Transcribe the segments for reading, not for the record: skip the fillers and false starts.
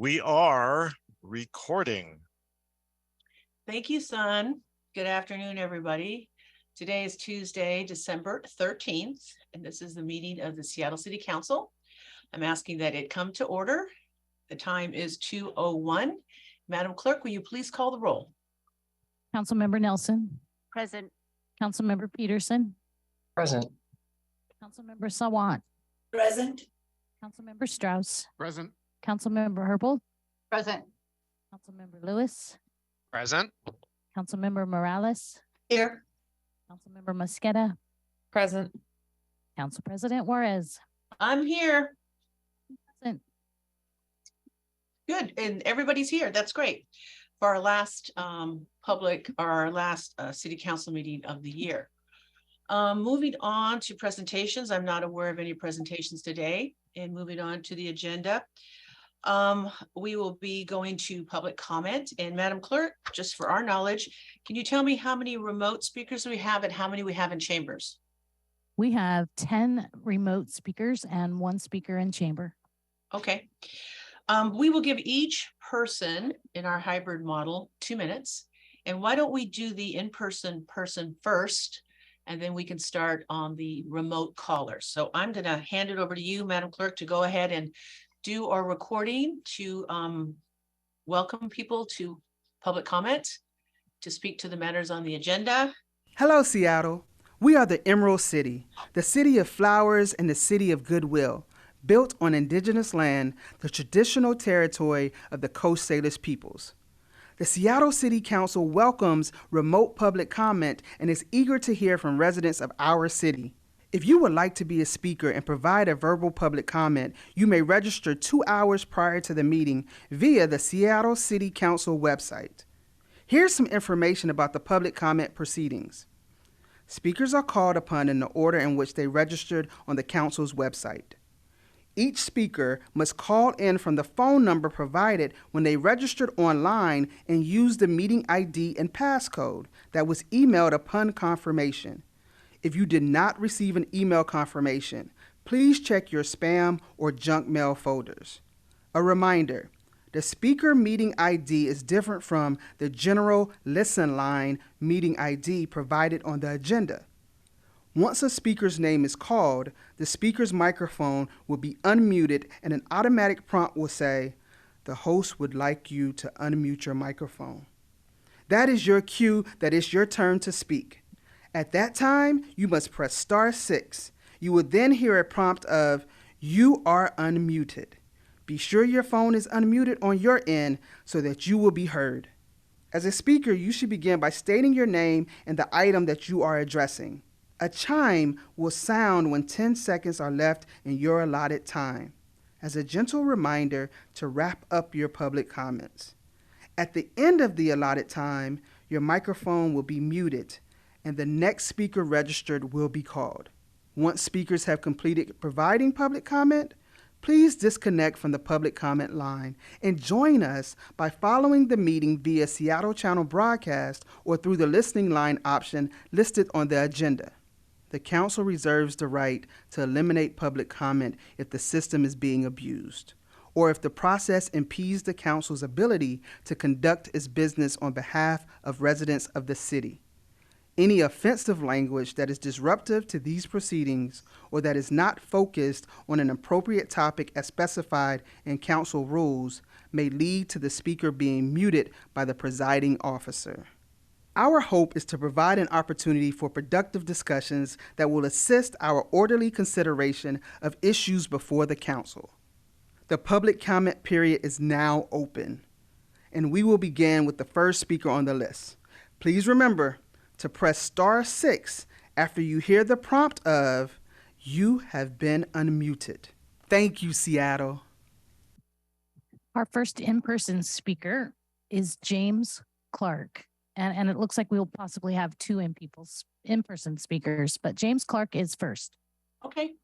We are recording. Thank you, son. Good afternoon, everybody. Today is Tuesday, December 13th, and this is the meeting of the Seattle City Council. I'm asking that it come to order. The time is 2:01. Madam Clerk, will you please call the roll? Councilmember Nelson. Present. Councilmember Peterson. Present. Councilmember Sawant. Present. Councilmember Strauss. Present. Councilmember Herbold. Present. Councilmember Lewis. Present. Councilmember Morales. Here. Councilmember Mosqueda. Present. Council President Juarez. I'm here. Present. Good, and everybody's here. That's great. For our last city council meeting of the year. Moving on to presentations, I'm not aware of any presentations today. And moving on to the agenda, we will be going to public comment. And Madam Clerk, just for our knowledge, can you tell me how many remote speakers we have and how many we have in chambers? We have 10 remote speakers and 1 speaker in chamber. Okay. We will give each person in our hybrid model 2 minutes. And why don't we do the in-person person first, and then we can start on the remote callers. So I'm going to hand it over to you, Madam Clerk, to go ahead and do our recording to welcome people to public comment, to speak to the matters on the agenda. Hello, Seattle. We are the Emerald City, the city of flowers and the city of goodwill, built on indigenous land, the traditional territory of the Coast Salish peoples. The Seattle City Council welcomes remote public comment and is eager to hear from residents of our city. If you would like to be a speaker and provide a verbal public comment, you may register 2 hours prior to the meeting via the Seattle City Council website. Here's some information about the public comment proceedings. Speakers are called upon in the order in which they registered on the council's website. Each speaker must call in from the phone number provided when they registered online and use the meeting ID and passcode that was emailed upon confirmation. If you did not receive an email confirmation, please check your spam or junk mail folders. A reminder, the speaker meeting ID is different from the general listen line meeting ID provided on the agenda. Once a speaker's name is called, the speaker's microphone will be unmuted and an automatic prompt will say, "The host would like you to unmute your microphone." That is your cue that it's your turn to speak. At that time, you must press *6. You will then hear a prompt of, "You are unmuted." Be sure your phone is unmuted on your end so that you will be heard. As a speaker, you should begin by stating your name and the item that you are addressing. A chime will sound when 10 seconds are left in your allotted time, as a gentle reminder to wrap up your public comments. At the end of the allotted time, your microphone will be muted, and the next speaker registered will be called. Once speakers have completed providing public comment, please disconnect from the public comment line and join us by following the meeting via Seattle Channel broadcast or through the listening line option listed on the agenda. The council reserves the right to eliminate public comment if the system is being abused, or if the process impedes the council's ability to conduct its business on behalf of residents of the city. Any offensive language that is disruptive to these proceedings or that is not focused on an appropriate topic as specified in council rules may lead to the speaker being muted by the presiding officer. Our hope is to provide an opportunity for productive discussions that will assist our orderly consideration of issues before the council. The public comment period is now open, and we will begin with the first speaker on the list. Please remember to press *6 after you hear the prompt of, "You have been unmuted." Thank you, Seattle. Our first in-person speaker is James Clark. And it looks like we'll possibly have 2 in-person speakers, but James Clark is first. Okay.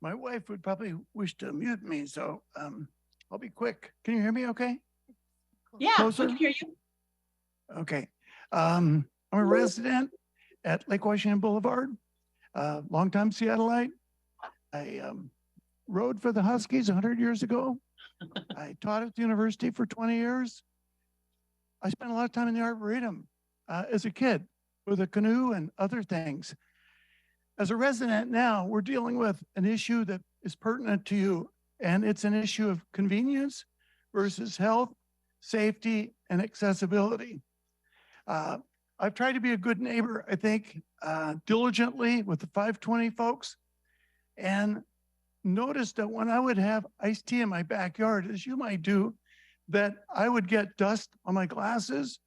My wife would probably wish to mute me, so I'll be quick. Can you hear me okay? Yeah, Closer? we can hear you. Okay. I'm a resident at Lake Washington Boulevard, longtime Seattleite. I rode for the Huskies 100 years ago. I taught at the university for 20 years. I spent a lot of time in the Arboretum as a kid with a canoe and other things. As a resident now, we're dealing with an issue that is pertinent to you, and it's an issue of convenience versus health, safety, and accessibility. I've tried to be a good neighbor, I think, diligently with the 520 folks, and noticed that when I would have iced tea in my backyard, as you might do, that I would get dust on my glasses,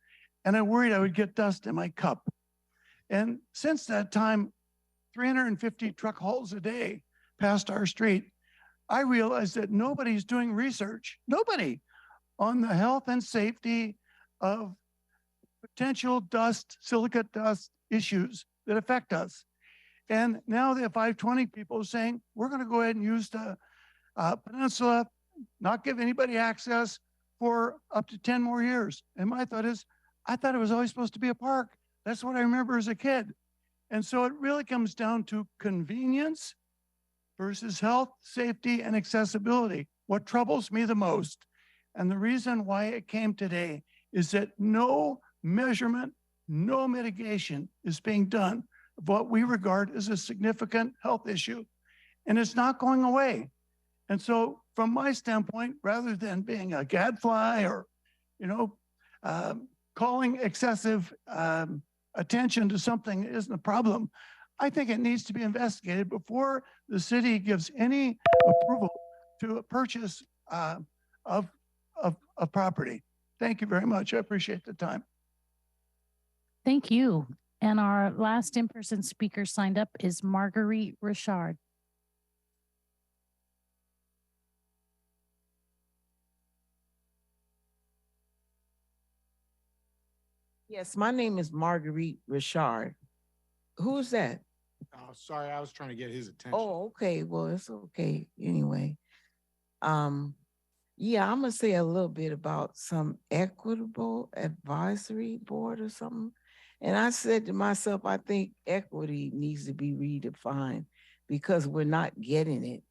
and I worried I would get dust in my cup. And since that time, 350 truck hauls a day past our street, I realized that nobody's doing research, nobody, on the health and safety of potential dust, silicate dust issues that affect us. And now the 520 people are saying, we're going to go ahead and use the peninsula, not give anybody access for up to 10 more years. And my thought is, I thought it was always supposed to be a park. That's what I remember as a kid. And so it really comes down to convenience versus health, safety, and accessibility. What troubles me the most, and the reason why it came today, is that no measurement, no mitigation is being done of what we regard as a significant health issue. And it's not going away. And so from my standpoint, rather than being a gadfly or, calling excessive attention to something that isn't a problem, I think it needs to be investigated before the city gives any approval to a purchase of property. Thank you very much. I appreciate the time. Thank you. And our last in-person speaker signed up is Marguerite Richard. Yes, my name is Marguerite Richard. Who's that? Oh, sorry, I was trying to get his attention. Oh, okay. Well, it's okay. Anyway, yeah, I'm gonna say a little bit about some equitable advisory board or something. And I said to myself, I think equity needs to be redefined because we're not getting it.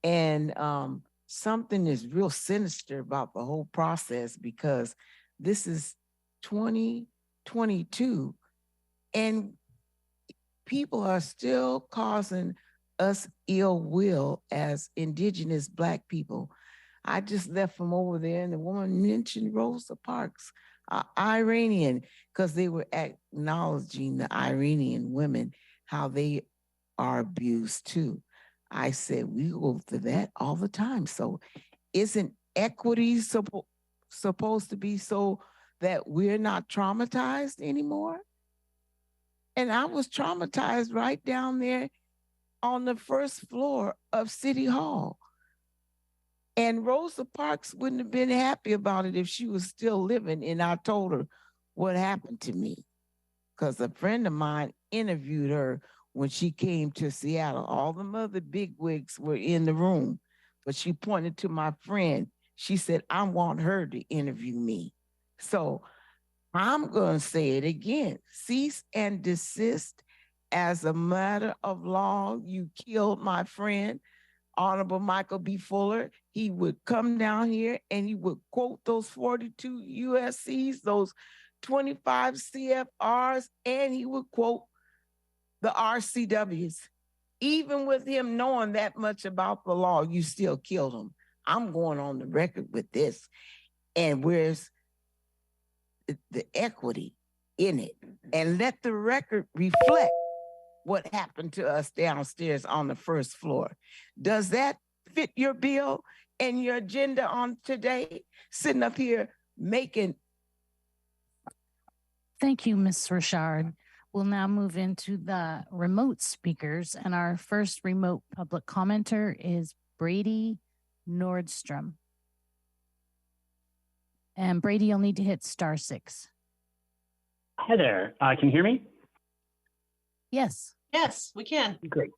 And something is real sinister about the whole process because this is 2022 and people are still causing us ill will as indigenous Black people. I just left from over there and the woman mentioned Rosa Parks, Iranian, because they were acknowledging the Iranian women, how they are abused too. I said, we go through that all the time. So isn't equity supposed to be so that we're not traumatized anymore? And I was traumatized right down there on the first floor of City Hall. And Rosa Parks wouldn't have been happy about it if she was still living. And I told her what happened to me because a friend of mine interviewed her when she came to Seattle. All the other bigwigs were in the room, but she pointed to my friend. She said, I want her to interview me. So I'm going to say it again. Cease and desist as a matter of law. You killed my friend, Honorable Michael B. Fuller. He would come down here and he would quote those 42 USCs, those 25 CFRs, and he would quote the RCWs. Even with him knowing that much about the law, you still killed him. I'm going on the record with this. And where's the equity in it? And let the record reflect what happened to us downstairs on the first floor. Does that fit your bill and your agenda on today? Sitting up here making. Thank you, Ms. Richard. We'll now move into the remote speakers, and our first remote public commenter is Brady Nordstrom. And Brady, you'll need to hit *6. Hi there. Can you hear me? Yes. Yes, we can. Great.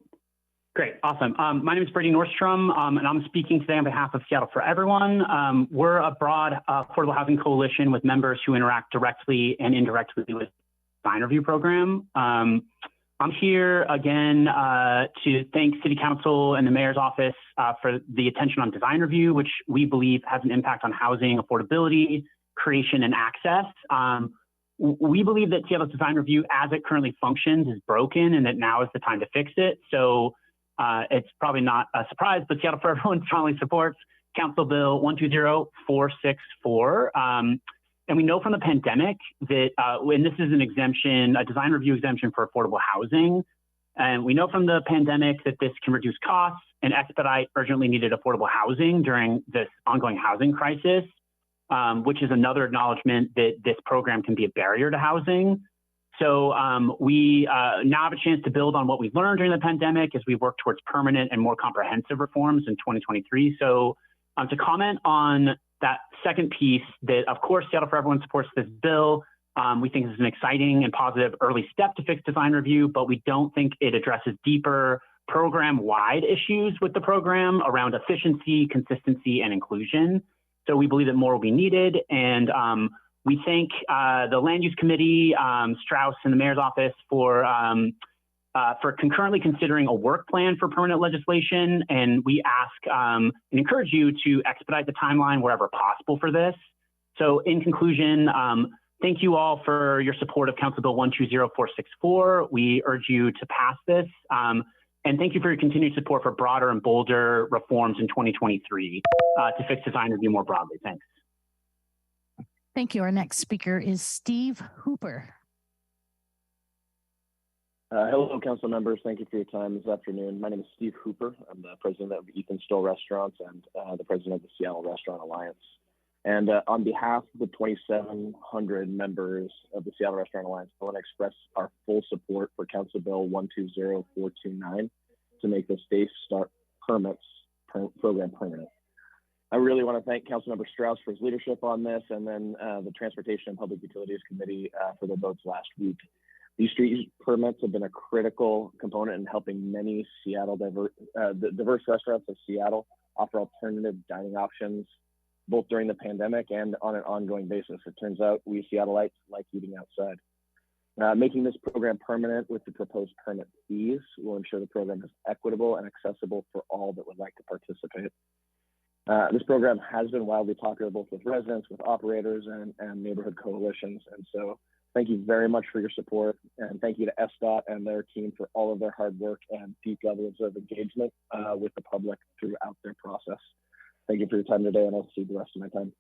Awesome. My name is Brady Nordstrom, and I'm speaking today on behalf of Seattle for Everyone. We're a broad affordable housing coalition with members who interact directly and indirectly with the design review program. I'm here again to thank City Council and the Mayor's Office for the attention on design review, which we believe has an impact on housing affordability, creation, and access. We believe that Seattle's design review, as it currently functions, is broken and that now is the time to fix it. So it's probably not a surprise, but Seattle for Everyone strongly supports Council Bill 120464. And we know from the pandemic that when this is an exemption, a design review exemption for affordable housing, and we know from the pandemic that this can reduce costs and expedite urgently needed affordable housing during this ongoing housing crisis, which is another acknowledgement that this program can be a barrier to housing. So we now have a chance to build on what we've learned during the pandemic as we work towards permanent and more comprehensive reforms in 2023. So to comment on that second piece, that of course Seattle for Everyone supports this bill. We think this is an exciting and positive early step to fix design review, but we don't think it addresses deeper program-wide issues with the program around efficiency, consistency, and inclusion. So we believe that more will be needed, and we thank the Land Use Committee, Strauss, and the Mayor's Office for concurrently considering a work plan for permanent legislation. And we ask and encourage you to expedite the timeline wherever possible for this. So in conclusion, thank you all for your support of Council Bill 120464. We urge you to pass this. And thank you for your continued support for broader and bolder reforms in 2023 to fix design review more broadly. Thanks. Thank you. Our next speaker is Steve Hooper. Hello, council members. Thank you for your time this afternoon. My name is Steve Hooper. I'm the president of Ethan Stoll Restaurants and the president of the Seattle Restaurant Alliance. And on behalf of the 2,700 members of the Seattle Restaurant Alliance, I want to express our full support for Council Bill 120429 to make the Safe Start Permits program permanent. I really want to thank Councilmember Strauss for his leadership on this, and then the Transportation and Public Utilities Committee for their votes last week. These street permits have been a critical component in helping many Seattle diverse restaurants of Seattle offer alternative dining options, both during the pandemic and on an ongoing basis. It turns out we Seattleites like eating outside. Making this program permanent with the proposed permit fees will ensure the program is equitable and accessible for all that would like to participate. This program has been wildly popular both with residents, with operators, and neighborhood coalitions. And so thank you very much for your support, and thank you to SDOT and their team for all of their hard work and deep levels of engagement with the public throughout their process. Thank you for your time today, and I'll see the rest of my time.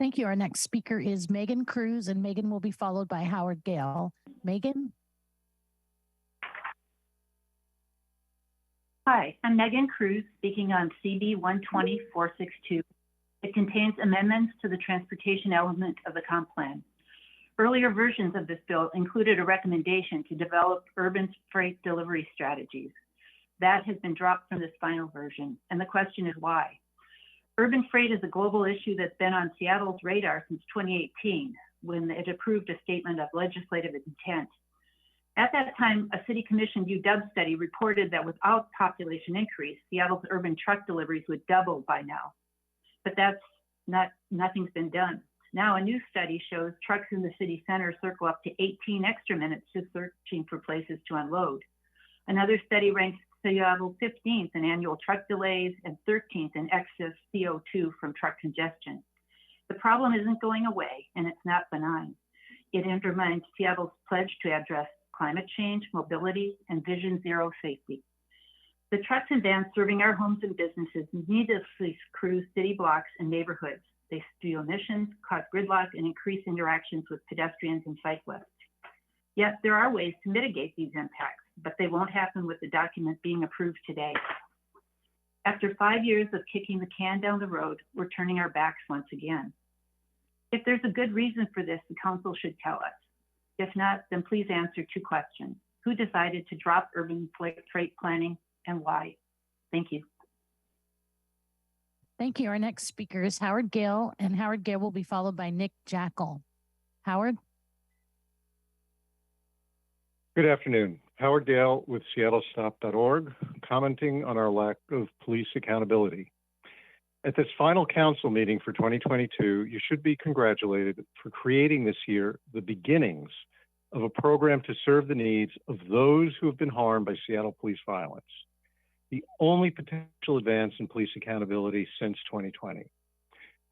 Thank you. Our next speaker is Megan Cruz, and Megan will be followed by Howard Gale. Megan? Hi, I'm Megan Cruz, speaking on CB 120462. It contains amendments to the transportation element of the comp plan. Earlier versions of this bill included a recommendation to develop urban freight delivery strategies. That has been dropped from this final version, and the question is why? Urban freight is a global issue that's been on Seattle's radar since 2018, when it approved a statement of legislative intent. At that time, a city commissioned UW study reported that without population increase, Seattle's urban truck deliveries would double by now. But nothing's been done. Now a new study shows trucks in the city center circle up to 18 extra minutes just searching for places to unload. Another study ranks Seattle 15th in annual truck delays and 13th in excess CO2 from truck congestion. The problem isn't going away, and it's not benign. It undermines Seattle's pledge to address climate change, mobility, and Vision Zero safety. The trucks and vans serving our homes and businesses needlessly cruise city blocks and neighborhoods. They spew emissions, cause gridlock, and increase interactions with pedestrians and cyclists. Yet there are ways to mitigate these impacts, but they won't happen with the document being approved today. After 5 years of kicking the can down the road, we're turning our backs once again. If there's a good reason for this, the council should tell us. If not, then please answer two questions. Who decided to drop urban freight planning and why? Thank you. Thank you. Our next speaker is Howard Gale, and Howard Gale will be followed by Nick Jackal. Howard? Good afternoon. Howard Gale with seattlestop.org, commenting on our lack of police accountability. At this final council meeting for 2022, you should be congratulated for creating this year the beginnings of a program to serve the needs of those who have been harmed by Seattle police violence, the only potential advance in police accountability since 2020.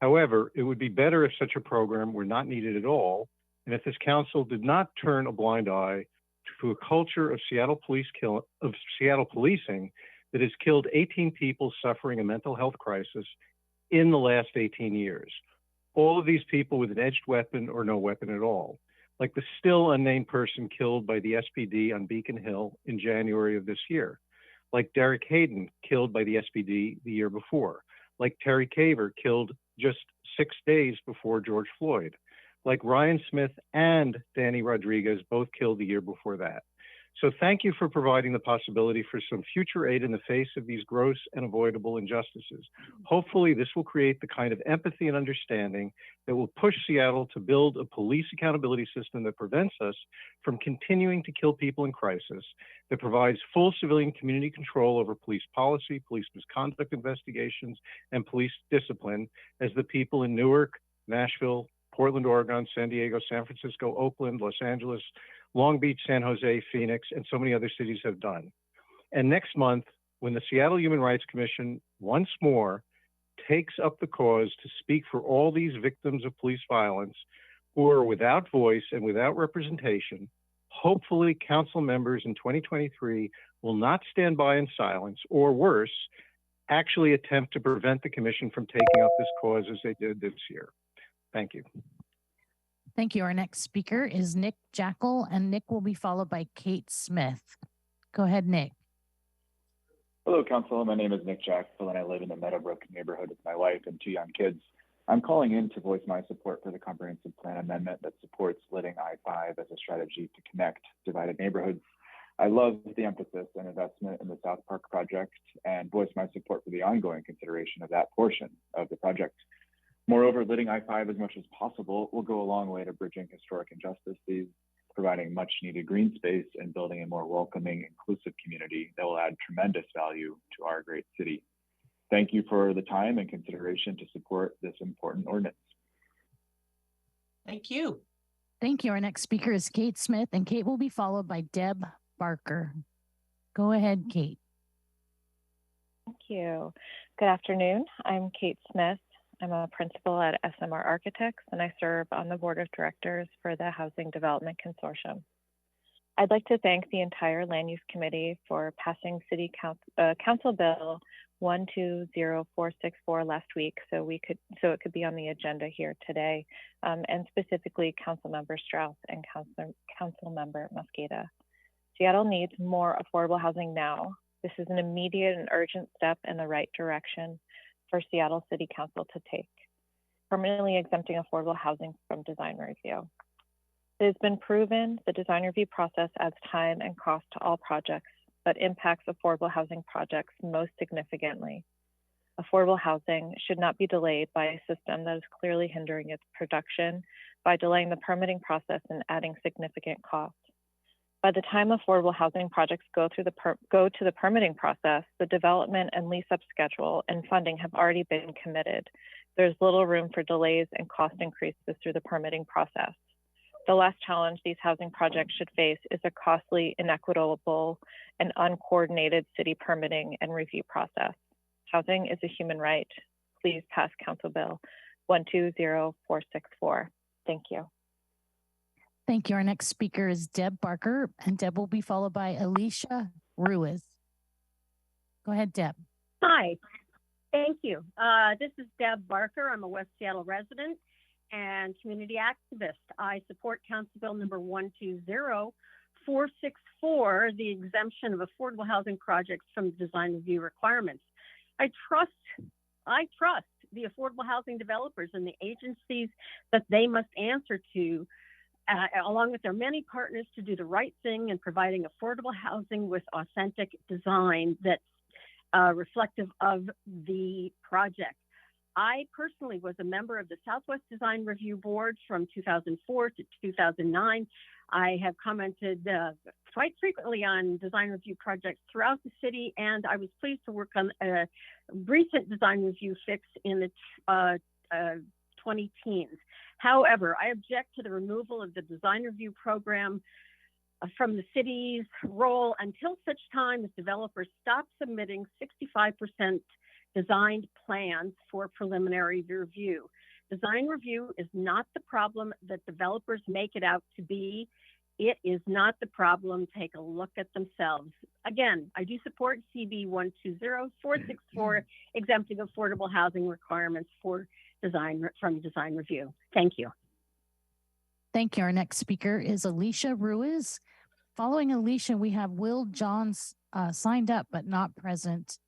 However, it would be better if such a program were not needed at all, and if this council did not turn a blind eye to a culture of Seattle policing that has killed 18 people suffering a mental health crisis in the last 18 years. All of these people with an edged weapon or no weapon at all, like the still unnamed person killed by the SPD on Beacon Hill in January of this year, like Derek Hayden killed by the SPD the year before, like Terry Caver killed just 6 days before George Floyd, like Ryan Smith and Danny Rodriguez, both killed the year before that. So thank you for providing the possibility for some future aid in the face of these gross and avoidable injustices. Hopefully this will create the kind of empathy and understanding that will push Seattle to build a police accountability system that prevents us from continuing to kill people in crisis, that provides full civilian community control over police policy, police misconduct investigations, and police discipline, as the people in Newark, Nashville, Portland, Oregon, San Diego, San Francisco, Oakland, Los Angeles, Long Beach, San Jose, Phoenix, and so many other cities have done. And next month, when the Seattle Human Rights Commission once more takes up the cause to speak for all these victims of police violence who are without voice and without representation, hopefully council members in 2023 will not stand by in silence, or worse, actually attempt to prevent the commission from taking up this cause as they did this year. Thank you. Thank you. Our next speaker is Nick Jackal, and Nick will be followed by Kate Smith. Go ahead, Nick. Hello, Council. My name is Nick Jackal, and I live in the Meadowbrook neighborhood with my wife and 2 young kids. I'm calling in to voice my support for the comprehensive plan amendment that supports letting I-5 as a strategy to connect divided neighborhoods. I love the emphasis and investment in the South Park project and voice my support for the ongoing consideration of that portion of the project. Moreover, letting I-5 as much as possible will go a long way to bridging historic injustices, providing much needed green space, and building a more welcoming, inclusive community that will add tremendous value to our great city. Thank you for the time and consideration to support this important ordinance. Thank you. Thank you. Our next speaker is Kate Smith, and Kate will be followed by Deb Barker. Go ahead, Kate. Thank you. Good afternoon. I'm Kate Smith. I'm a principal at SMR Architects, and I serve on the board of directors for the Housing Development Consortium. I'd like to thank the entire Land Use Committee for passing City Council Bill 120464 last week, so it could be on the agenda here today, and specifically Councilmember Strauss and Councilmember Mosqueda. Seattle needs more affordable housing now. This is an immediate and urgent step in the right direction for Seattle City Council to take, permanently exempting affordable housing from design review. It has been proven the design review process adds time and cost to all projects, but impacts affordable housing projects most significantly. Affordable housing should not be delayed by a system that is clearly hindering its production by delaying the permitting process and adding significant costs. By the time affordable housing projects go to the permitting process, the development and lease-up schedule and funding have already been committed. There's little room for delays and cost increases through the permitting process. The last challenge these housing projects should face is a costly, inequitable, and uncoordinated city permitting and review process. Housing is a human right. Please pass Council Bill 120464. Thank you. Thank you. Our next speaker is Deb Barker, and Deb will be followed by Alicia Ruiz. Go ahead, Deb. Hi, thank you. This is Deb Barker. I'm a West Seattle resident and community activist. I support Council Bill number 120464, the exemption of affordable housing projects from design review requirements. I trust the affordable housing developers and the agencies that they must answer to, along with their many partners, to do the right thing in providing affordable housing with authentic design that's reflective of the project. I personally was a member of the Southwest Design Review Board from 2004 to 2009. I have commented quite frequently on design review projects throughout the city, and I was pleased to work on a recent design review fix in the 2010s. However, I object to the removal of the design review program from the city's role until such time as developers stop submitting 65% designed plans for preliminary review. Design review is not the problem that developers make it out to be. It is not the problem. Take a look at themselves. Again, I do support CB 120464 exempting affordable housing requirements for from design review. Thank you. Thank you. Our next speaker is Alicia Ruiz. Following Alicia, we have Will Johns signed up but not present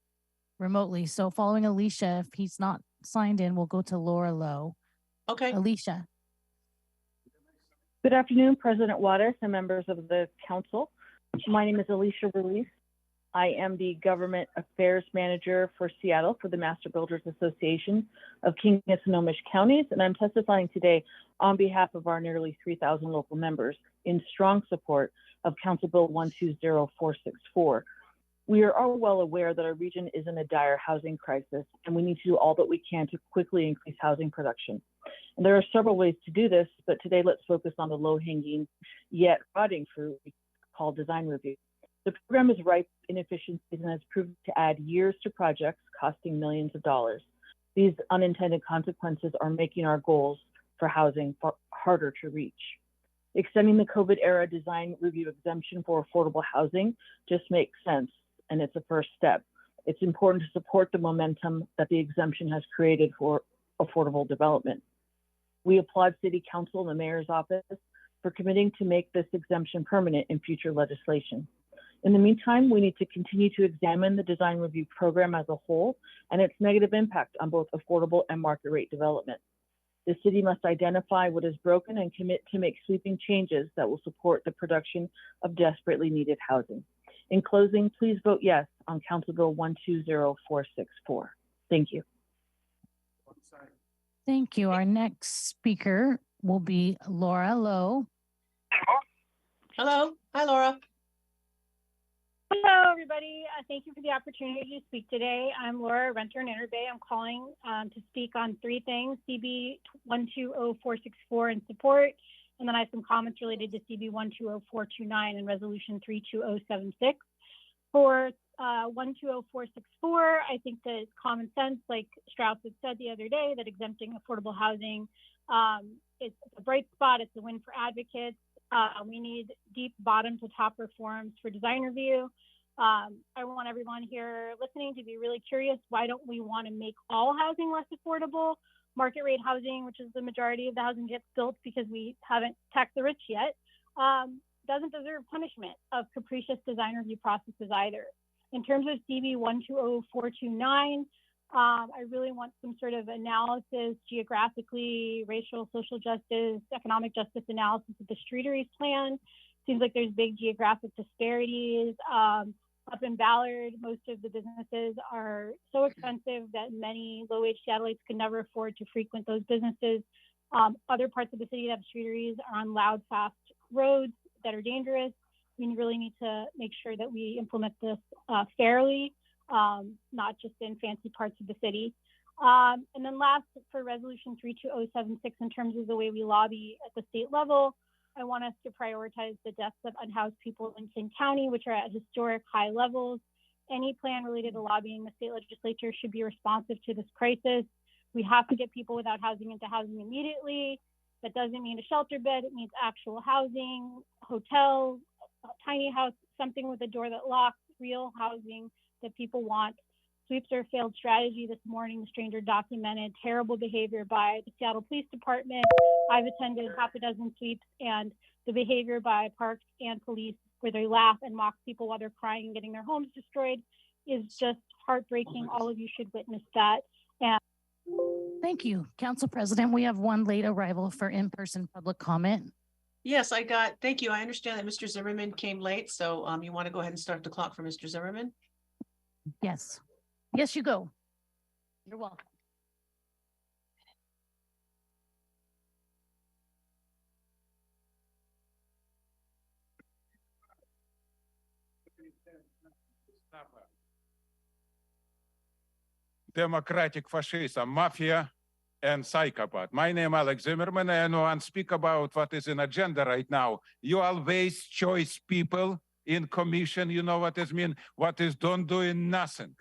remotely. So following Alicia, if he's not signed in, we'll go to Laura Lowe. Okay. Alicia. Good afternoon, President Waters and members of the council. My name is Alicia Ruiz. I am the Government Affairs Manager for Seattle for the Master Builders Association of King and Snohomish Counties, and I'm testifying today on behalf of our nearly 3,000 local members in strong support of Council Bill 120464. We are all well aware that our region is in a dire housing crisis, and we need to do all that we can to quickly increase housing production. And there are several ways to do this, but today let's focus on the low-hanging yet rotting fruit we call design review. The program is ripe in inefficiencies and has proven to add years to projects costing millions of dollars. These unintended consequences are making our goals for housing harder to reach. Extending the COVID era design review exemption for affordable housing just makes sense, and it's a first step. It's important to support the momentum that the exemption has created for affordable development. We applaud City Council and the Mayor's office for committing to make this exemption permanent in future legislation. In the meantime, we need to continue to examine the design review program as a whole and its negative impact on both affordable and market rate development. The city must identify what is broken and commit to make sweeping changes that will support the production of desperately needed housing. In closing, please vote yes on Council Bill 120464. Thank you. Thank you. Our next speaker will be Laura Lowe. Hello. Hi, Laura. Hello, everybody. Thank you for the opportunity to speak today. I'm Laura, renter in Inter Bay. I'm calling to speak on three things: CB 120464 in support, and then I have some comments related to CB 120429 and Resolution 32076. For 120464, I think that it's common sense, like Strauss had said the other day, that exempting affordable housing is a bright spot. It's a win for advocates. We need deep bottom to top reforms for design review. I want everyone here listening to be really curious. Why don't we want to make all housing less affordable? Market rate housing, which is the majority of the housing gets built because we haven't taxed the rich yet, doesn't deserve punishment of capricious design review processes either. In terms of CB 120429, I really want some sort of analysis, geographically, racial, social justice, economic justice analysis of the Streeteries plan. Seems like there's big geographic disparities. Up in Ballard, most of the businesses are so expensive that many low-wage Seattleites could never afford to frequent those businesses. Other parts of the city that have Streeteries are on loud, fast roads that are dangerous. We really need to make sure that we implement this fairly, not just in fancy parts of the city. And then last, for Resolution 32076, in terms of the way we lobby at the state level, I want us to prioritize the deaths of unhoused people in King County, which are at historic high levels. Any plan related to lobbying the state legislature should be responsive to this crisis. We have to get people without housing into housing immediately. That doesn't mean a shelter bed, it means actual housing, hotel, a tiny house, something with a door that locks, real housing that people want. Sweeps are a failed strategy. This morning, the stranger documented terrible behavior by the Seattle Police Department. I've attended half a dozen sweeps, and the behavior by parks and police, where they laugh and mock people while they're crying and getting their homes destroyed, is just heartbreaking. All of you should witness that. And Thank you, Council President. We have one late arrival for in-person public comment. Yes, thank you. I understand that Mr. Zimmerman came late, so you want to go ahead and start the clock for Mr. Zimmerman? Yes. Yes, you go. You're welcome. Democratic fascism, mafia, and psychopath. My name Alex Zimmerman, and I want to speak about what is in agenda right now. You always choice people in commission. You know what this mean? What is don't doing nothing.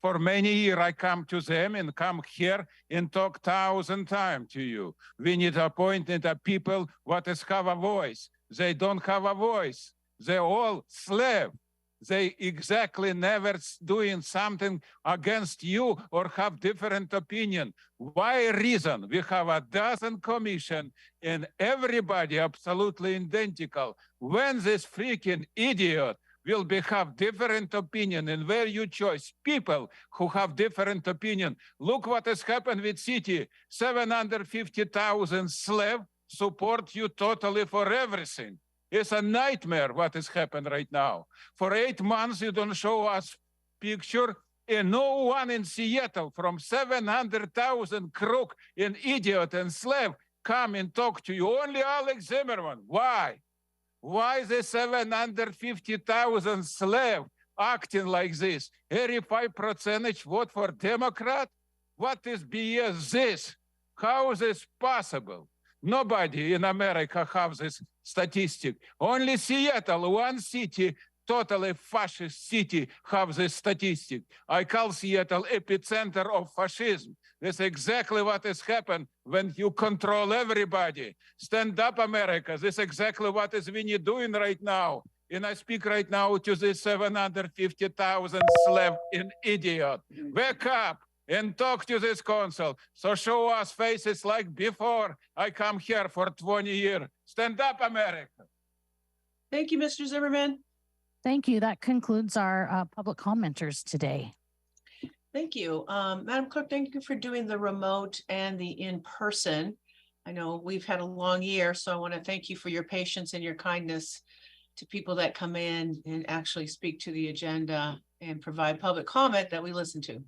For many years, I come to them and come here and talk 1,000 times to you. We need appointed people what is have a voice. They don't have a voice. They all slave. They exactly never doing something against you or have different opinion. Why reason? We have a dozen commission and everybody absolutely identical. When this freaking idiot will be have different opinion and where you choose people who have different opinion. Look what has happened with city. 750,000 slave support you totally for everything. It's a nightmare what has happened right now. For 8 months, you don't show us picture and no one in Seattle from 700,000 crook and idiot and slave come and talk to you. Only Alex Zimmerman. Why? Why the 750,000 slave acting like this? 85% vote for Democrat? What is BS this? How is this possible? Nobody in America has this statistic. Only Seattle, one city, totally fascist city, have this statistic. I call Seattle epicenter of fascism. That's exactly what has happened when you control everybody. Stand up, America. This is exactly what is we need doing right now. And I speak right now to the 750,000 slave and idiot. Wake up and talk to this council. So show us faces like before I come here for 20 years. Stand up, America. Thank you, Mr. Zimmerman. Thank you. That concludes our public commenters today. Thank you. Madam Clerk, thank you for doing the remote and the in-person. I know we've had a long year, so I want to thank you for your patience and your kindness to people that come in and actually speak to the agenda and provide public comment that we listen to.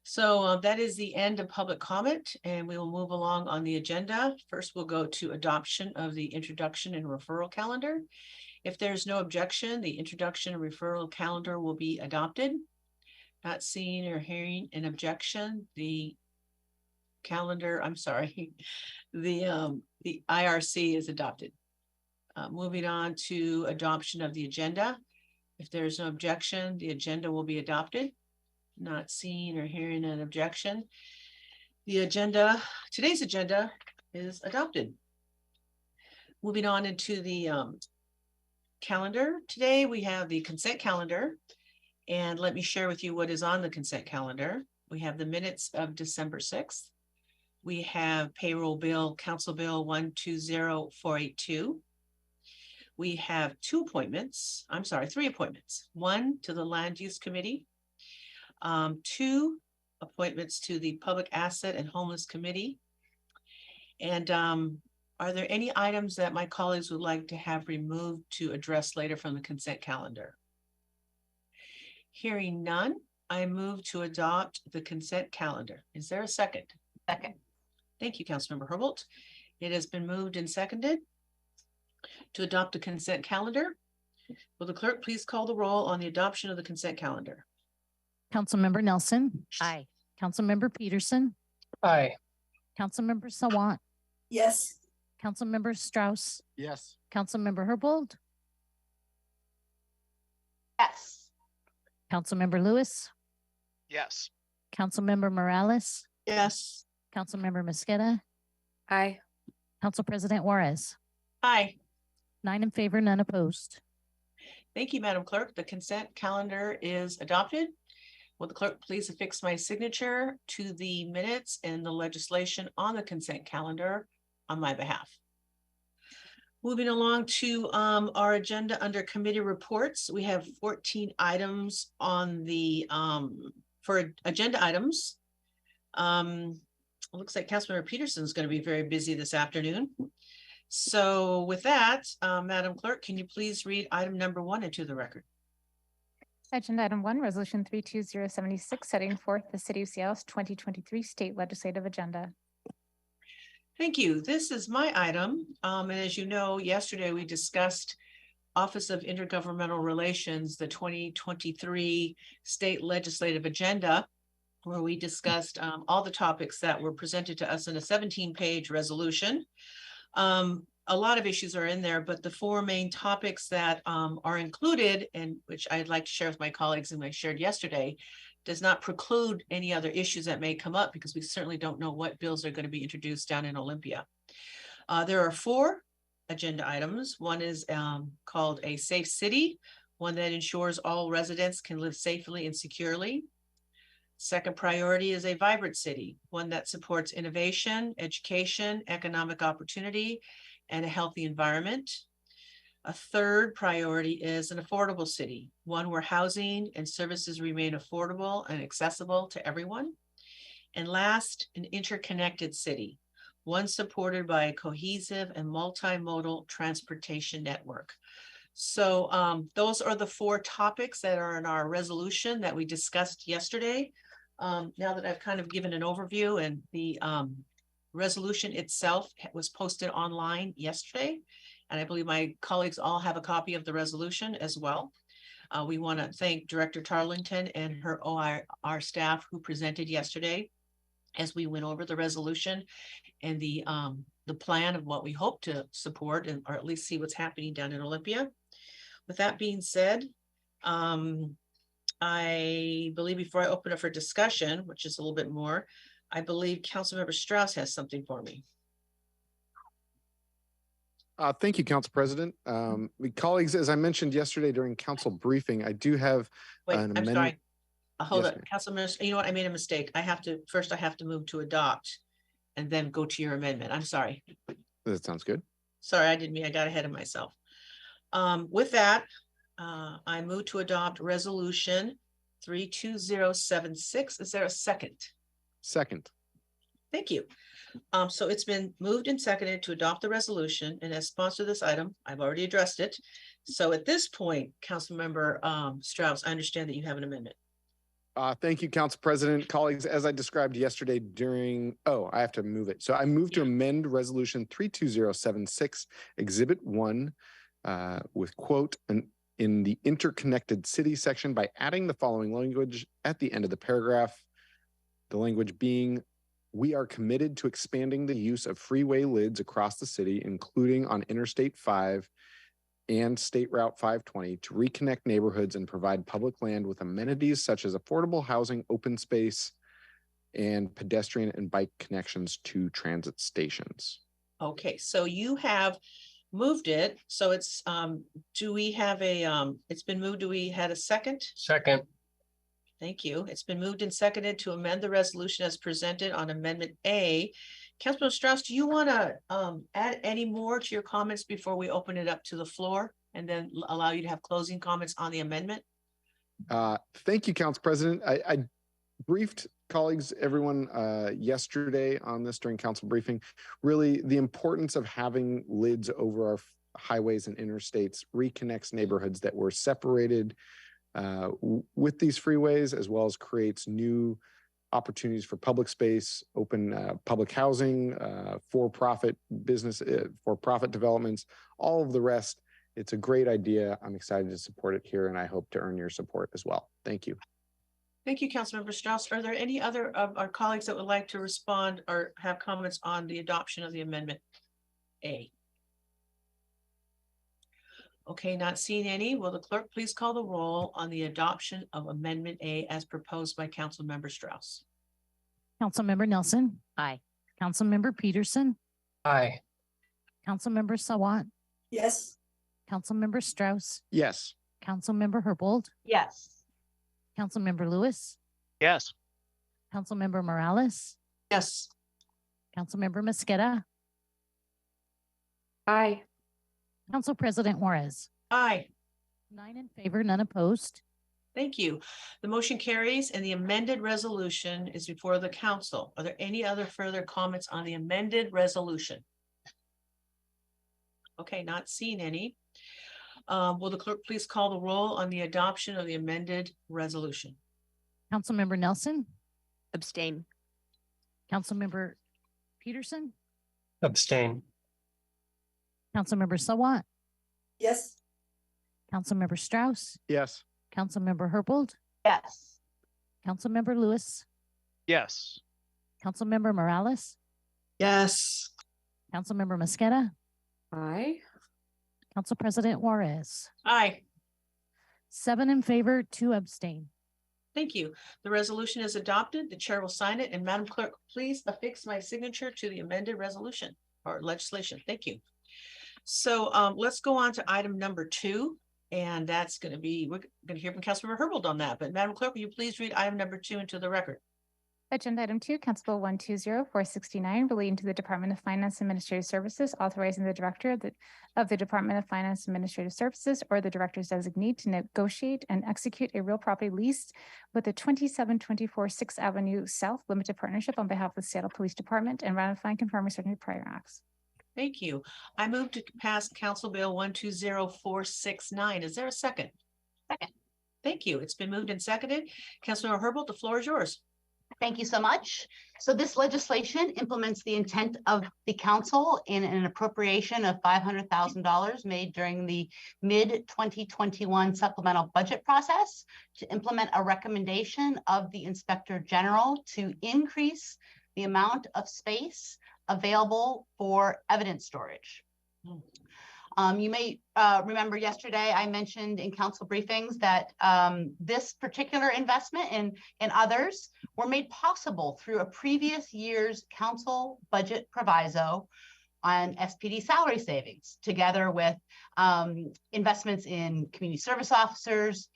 So that is the end of public comment, and we will move along on the agenda. First, we'll go to adoption of the introduction and referral calendar. If there's no objection, the introduction and referral calendar will be adopted. Not seeing or hearing an objection, the calendar, I'm sorry, the IRC is adopted. Moving on to adoption of the agenda. If there's no objection, the agenda will be adopted. Not seeing or hearing an objection. The agenda, today's agenda is adopted. Moving on into the calendar. Today we have the consent calendar. And let me share with you what is on the consent calendar. We have the minutes of December 6th. We have payroll bill, Council Bill 120482. We have three appointments. One to the Land Use Committee. 2 appointments to the Public Asset and Homeless Committee. And are there any items that my colleagues would like to have removed to address later from the consent calendar? Hearing none, I move to adopt the consent calendar. Is there a second? Second. Thank you, Councilmember Herbold. It has been moved and seconded to adopt the consent calendar. Will the clerk please call the roll on the adoption of the consent calendar? Councilmember Nelson. Aye. Councilmember Peterson. Aye. Councilmember Sawant. Yes. Councilmember Strauss. Yes. Councilmember Herbold. Yes. Councilmember Lewis. Yes. Councilmember Morales. Yes. Councilmember Mosqueda. Aye. Council President Juarez. Aye. 9 in favor, none opposed. Thank you, Madam Clerk. The consent calendar is adopted. Will the clerk please affix my signature to the minutes and the legislation on the consent calendar on my behalf? Moving along to our agenda under committee reports, we have 14 items on the for agenda items. It looks like Councilmember Peterson is going to be very busy this afternoon. So with that, Madam Clerk, can you please read item number 1 into the record? Agenda item 1, resolution 32076, setting forth the City of Seattle's 2023 state legislative agenda. Thank you. This is my item. And as you know, yesterday we discussed Office of Intergovernmental Relations, the 2023 state legislative agenda. where we discussed all the topics that were presented to us in a 17-page resolution. A lot of issues are in there, but the four main topics that are included, and which I'd like to share with my colleagues and I shared yesterday, does not preclude any other issues that may come up, because we certainly don't know what bills are going to be introduced down in Olympia. There are four agenda items. One is called a safe city, one that ensures all residents can live safely and securely. Second priority is a vibrant city, one that supports innovation, education, economic opportunity, and a healthy environment. A third priority is an affordable city, one where housing and services remain affordable and accessible to everyone. And last, an interconnected city, one supported by a cohesive and multimodal transportation network. So those are the four topics that are in our resolution that we discussed yesterday. Now that I've kind of given an overview, and the resolution itself was posted online yesterday, and I believe my colleagues all have a copy of the resolution as well. We want to thank Director Tarlington and her OIR staff who presented yesterday as we went over the resolution and the plan of what we hope to support, and or at least see what's happening down in Olympia. With that being said, I believe before I open up for discussion, which is a little bit more, I believe Councilmember Strauss has something for me. Thank you, Council President. Colleagues, as I mentioned yesterday during council briefing, I do have Wait, an I'm amendment. sorry. Hold Yes, on, Councilmember, you know what? I made a mistake. I have to move to adopt and then go to your amendment. I'm sorry. That sounds good. Sorry, I didn't mean, I got ahead of myself. With that, I move to adopt resolution 32076. Is there a second? Second. Thank you. So it's been moved and seconded to adopt the resolution, and as sponsor of this item, I've already addressed it. So at this point, Councilmember Strauss, I understand that you have an amendment. Thank you, Council President. Colleagues, as I described yesterday during, I have to move it. So I move to amend Resolution 32076, Exhibit 1, with quote, in the interconnected city section by adding the following language at the end of the paragraph. The language being, we are committed to expanding the use of freeway lids across the city, including on Interstate 5 and State Route 520, to reconnect neighborhoods and provide public land with amenities such as affordable housing, open space, and pedestrian and bike connections to transit stations. Okay, so you have moved it. So it's, do we have a, it's been moved. Do we had a second? Second. Thank you. It's been moved and seconded to amend the resolution as presented on Amendment A. Councilman Strauss, do you want to add any more to your comments before we open it up to the floor and then allow you to have closing comments on the amendment? Thank you, Council President. I briefed colleagues, everyone yesterday on this during council briefing. Really, the importance of having lids over our highways and interstates reconnects neighborhoods that were separated with these freeways, as well as creates new opportunities for public space, open public housing, for-profit business, for-profit developments, all of the rest. It's a great idea. I'm excited to support it here, and I hope to earn your support as well. Thank you. Thank you, Councilmember Strauss. Are there any other of our colleagues that would like to respond or have comments on the adoption of the Amendment A? Okay, not seeing any. Will the clerk please call the roll on the adoption of Amendment A as proposed by Councilmember Strauss? Councilmember Nelson. Aye. Councilmember Peterson. Aye. Councilmember Sawant. Yes. Councilmember Strauss. Yes. Councilmember Herbold. Yes. Councilmember Lewis. Yes. Councilmember Morales. Yes. Councilmember Mosqueda. Aye. Council President Juarez. Aye. 9 in favor, none opposed. Thank you. The motion carries and the amended resolution is before the council. Are there any other further comments on the amended resolution? Okay, not seeing any. Will the clerk please call the roll on the adoption of the amended resolution? Councilmember Nelson. Abstain. Councilmember Peterson. Abstain. Councilmember Sawant. Yes. Councilmember Strauss. Yes. Councilmember Herbold. Yes. Councilmember Lewis. Yes. Councilmember Morales, Yes. Councilmember Mosqueda, Aye. Council President Juarez. Aye. 7 in favor, 2 abstain. Thank you. The resolution is adopted. The chair will sign it. And Madam Clerk, please affix my signature to the amended resolution or legislation. Thank you. So let's go on to item number 2. And that's going to be, we're going to hear from Councilmember Herbold on that. But Madam Clerk, will you please read item number 2 into the record? Agenda item 2, Council Bill 120469, relating to the Department of Finance Administrative Services, authorizing the Director of the Department of Finance Administrative Services or the Director's designee to negotiate and execute a real property lease with the 2724 6th Avenue South Limited Partnership on behalf of the Seattle Police Department and ratifying confirming certain prior acts. Thank you. I move to pass Council Bill 120469. Is there a second? Second. Thank you. It's been moved and seconded. Councilmember Herbold, the floor is yours. Thank you so much. So this legislation implements the intent of the council in an appropriation of $500,000 made during the mid-2021 supplemental budget process to implement a recommendation of the Inspector General to increase the amount of space available for evidence storage. You may remember yesterday I mentioned in council briefings that this particular investment and others were made possible through a previous year's council budget proviso on SPD salary savings, together with investments in community service officers,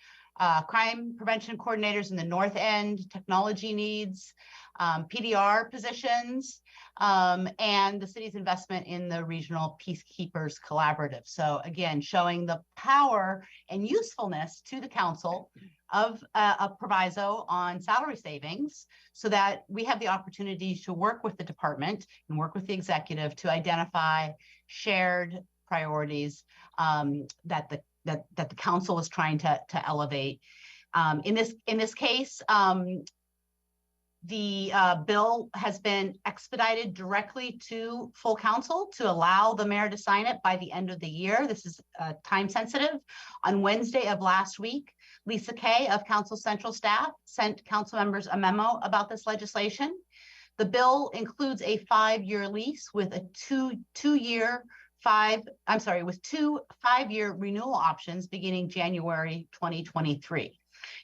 crime prevention coordinators in the North End, technology needs, PDR positions, and the city's investment in the Regional Peacekeepers Collaborative. So again, showing the power and usefulness to the council of a proviso on salary savings so that we have the opportunity to work with the department and work with the executive to identify shared priorities that the council is trying to elevate. In this case, the bill has been expedited directly to full council to allow the mayor to sign it by the end of the year. This is time sensitive. On Wednesday of last week, Lisa Kay of Council Central staff sent council members a memo about this legislation. The bill includes a 5-year lease with a two 5-year renewal options beginning January 2023.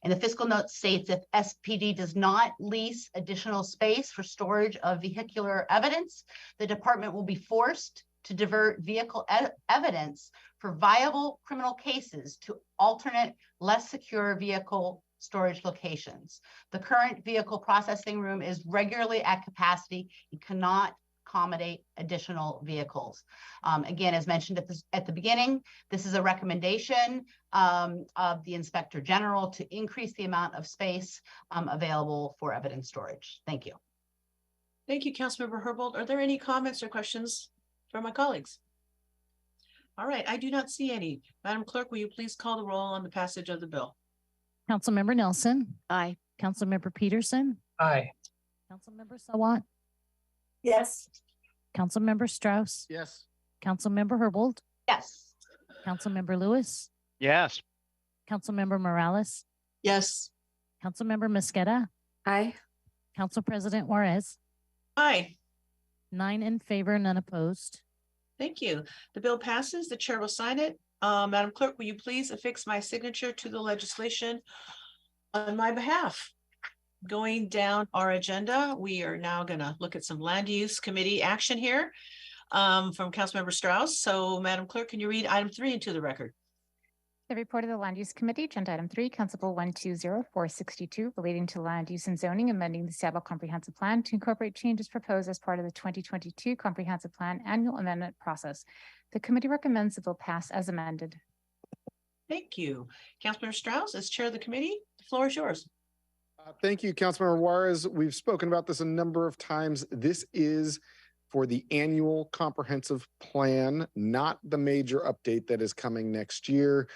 And the fiscal note states if SPD does not lease additional space for storage of vehicular evidence, the department will be forced to divert vehicle evidence for viable criminal cases to alternate, less secure vehicle storage locations. The current vehicle processing room is regularly at capacity and cannot accommodate additional vehicles. Again, as mentioned at the beginning, this is a recommendation of the Inspector General to increase the amount of space available for evidence storage. Thank you. Thank you, Councilmember Herbold. Are there any comments or questions from my colleagues? All right, I do not see any. Madam Clerk, will you please call the roll on the passage of the bill? Councilmember Nelson. Aye. Councilmember Peterson. Aye. Councilmember Sawant. Yes. Councilmember Strauss. Yes. Councilmember Herbold. Yes. Councilmember Lewis. Yes. Councilmember Morales. Yes. Councilmember Mosqueda. Aye. Council President Juarez. Aye. 9 in favor, none opposed. Thank you. The bill passes. The chair will sign it. Madam Clerk, will you please affix my signature to the legislation on my behalf? Going down our agenda, we are now going to look at some land use committee action here from Councilmember Strauss. So Madam Clerk, can you read item 3 into the record? The report of the Land Use Committee, agenda item 3, Council Bill 120462, relating to land use and zoning, amending the Seattle Comprehensive Plan to incorporate changes proposed as part of the 2022 Comprehensive Plan annual amendment process. The committee recommends the bill pass as amended. Thank you. Councilmember Strauss, as chair of the committee, the floor is yours. Thank you, Councilmember Juarez. We've spoken about this a number of times. This is for the annual comprehensive plan, not the major update that is coming next year.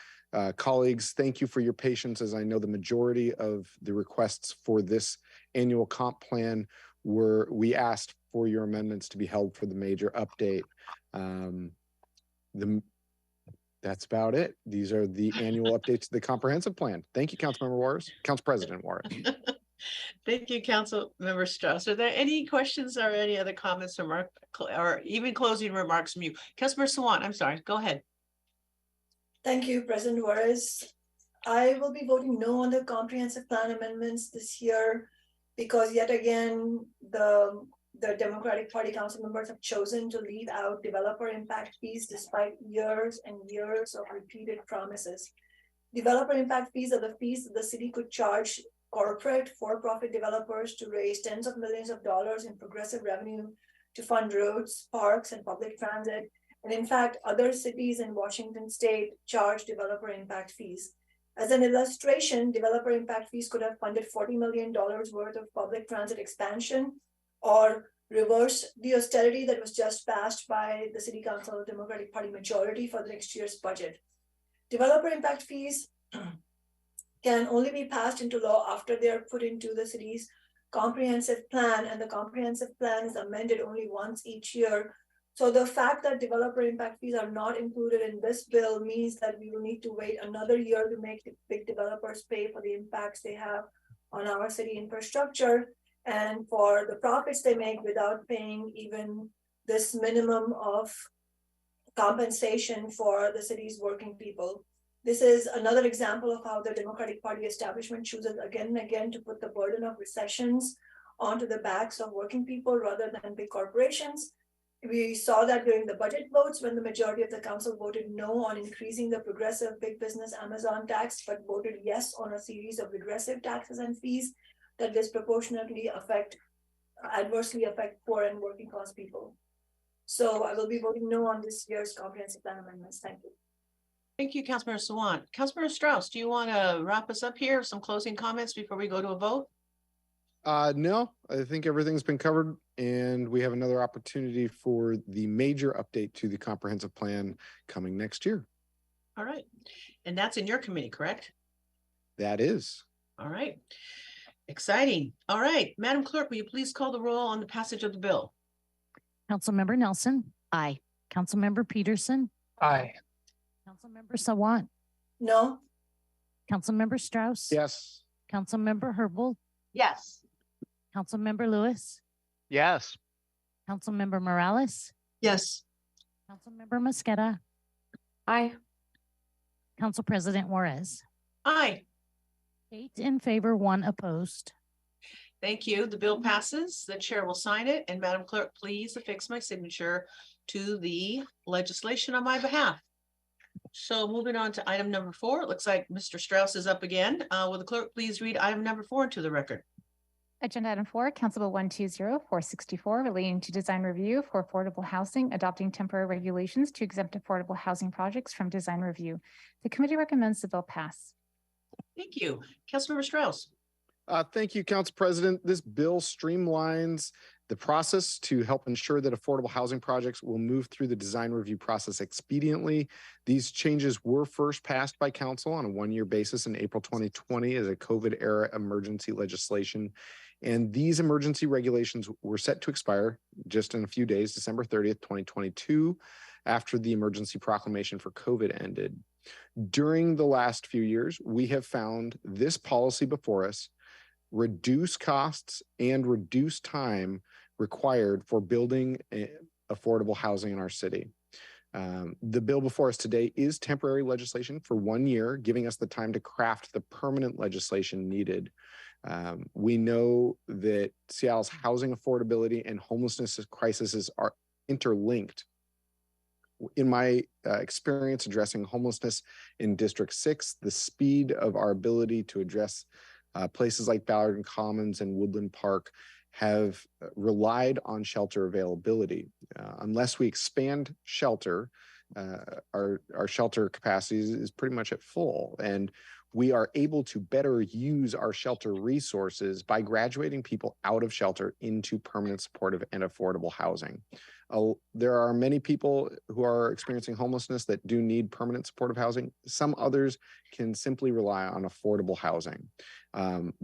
Colleagues, thank you for your patience, as I know the majority of the requests for this annual comp plan we asked for your amendments to be held for the major update. That's about it. These are the annual updates to the comprehensive plan. Thank you, Councilmember Juarez. Council President Juarez. Thank you, Council Member Strauss. Are there any questions or any other comments or even closing remarks from you? Councilmember Sawant, I'm sorry, go ahead. Thank you, President Juarez. I will be voting no on the comprehensive plan amendments this year because yet again, the Democratic Party council members have chosen to leave out developer impact fees despite years and years of repeated promises. Developer impact fees are the fees that the city could charge corporate for-profit developers to raise tens of millions of dollars in progressive revenue to fund roads, parks, and public transit. And in fact, other cities in Washington state charge developer impact fees. As an illustration, developer impact fees could have funded $40 million worth of public transit expansion or reverse the austerity that was just passed by the City Council Democratic Party majority for the next year's budget. Developer impact fees can only be passed into law after they are put into the city's comprehensive plan, and the comprehensive plan is amended only once each year. So the fact that developer impact fees are not included in this bill means that we will need to wait another year to make the big developers pay for the impacts they have on our city infrastructure and for the profits they make without paying even this minimum of compensation for the city's working people. This is another example of how the Democratic Party establishment chooses again and again to put the burden of recessions onto the backs of working people rather than big corporations. We saw that during the budget votes when the majority of the council voted no on increasing the progressive big business Amazon tax, but voted yes on a series of regressive taxes and fees that disproportionately adversely affect poor and working class people. So I will be voting no on this year's comprehensive plan amendments. Thank you. Thank you, Councilmember Sawant. Councilmember Strauss, do you want to wrap us up here? Some closing comments before we go to a vote? No, I think everything's been covered and we have another opportunity for the major update to the comprehensive plan coming next year. All right. And that's in your committee, correct? That is. All right. Exciting. All right. Madam Clerk, will you please call the roll on the passage of the bill? Councilmember Nelson. Aye. Councilmember Peterson. Aye. Councilmember Sawant. No. Councilmember Strauss. Yes. Councilmember Herbold. Yes. Councilmember Lewis. Yes. Councilmember Morales. Yes. Councilmember Mosqueda. Aye. Council President Juarez. Aye. 8 in favor, 1 opposed. Thank you. The bill passes. The chair will sign it. And Madam Clerk, please affix my signature to the legislation on my behalf. So moving on to item number 4, it looks like Mr. Strauss is up again. Will the clerk please read item number 4 into the record? Agenda item 4, Council Bill 120-464, relating to design review for affordable housing, adopting temporary regulations to exempt affordable housing projects from design review. The committee recommends the bill pass. Thank you. Councilmember Strauss. Thank you, Council President. This bill streamlines the process to help ensure that affordable housing projects will move through the design review process expediently. These changes were first passed by Council on a 1-year basis in April 2020 as a COVID-era emergency legislation. And these emergency regulations were set to expire just in a few days, December 30th, 2022, after the emergency proclamation for COVID ended. During the last few years, we have found this policy before us reduce costs and reduce time required for building affordable housing in our city. The bill before us today is temporary legislation for 1 year, giving us the time to craft the permanent legislation needed. We know that Seattle's housing affordability and homelessness crises are interlinked. In my experience addressing homelessness in District 6, the speed of our ability to address places like Ballard Commons and Woodland Park have relied on shelter availability. Unless we expand shelter, our shelter capacity is pretty much at full. And we are able to better use our shelter resources by graduating people out of shelter into permanent supportive and affordable housing. There are many people who are experiencing homelessness that do need permanent supportive housing. Some others can simply rely on affordable housing.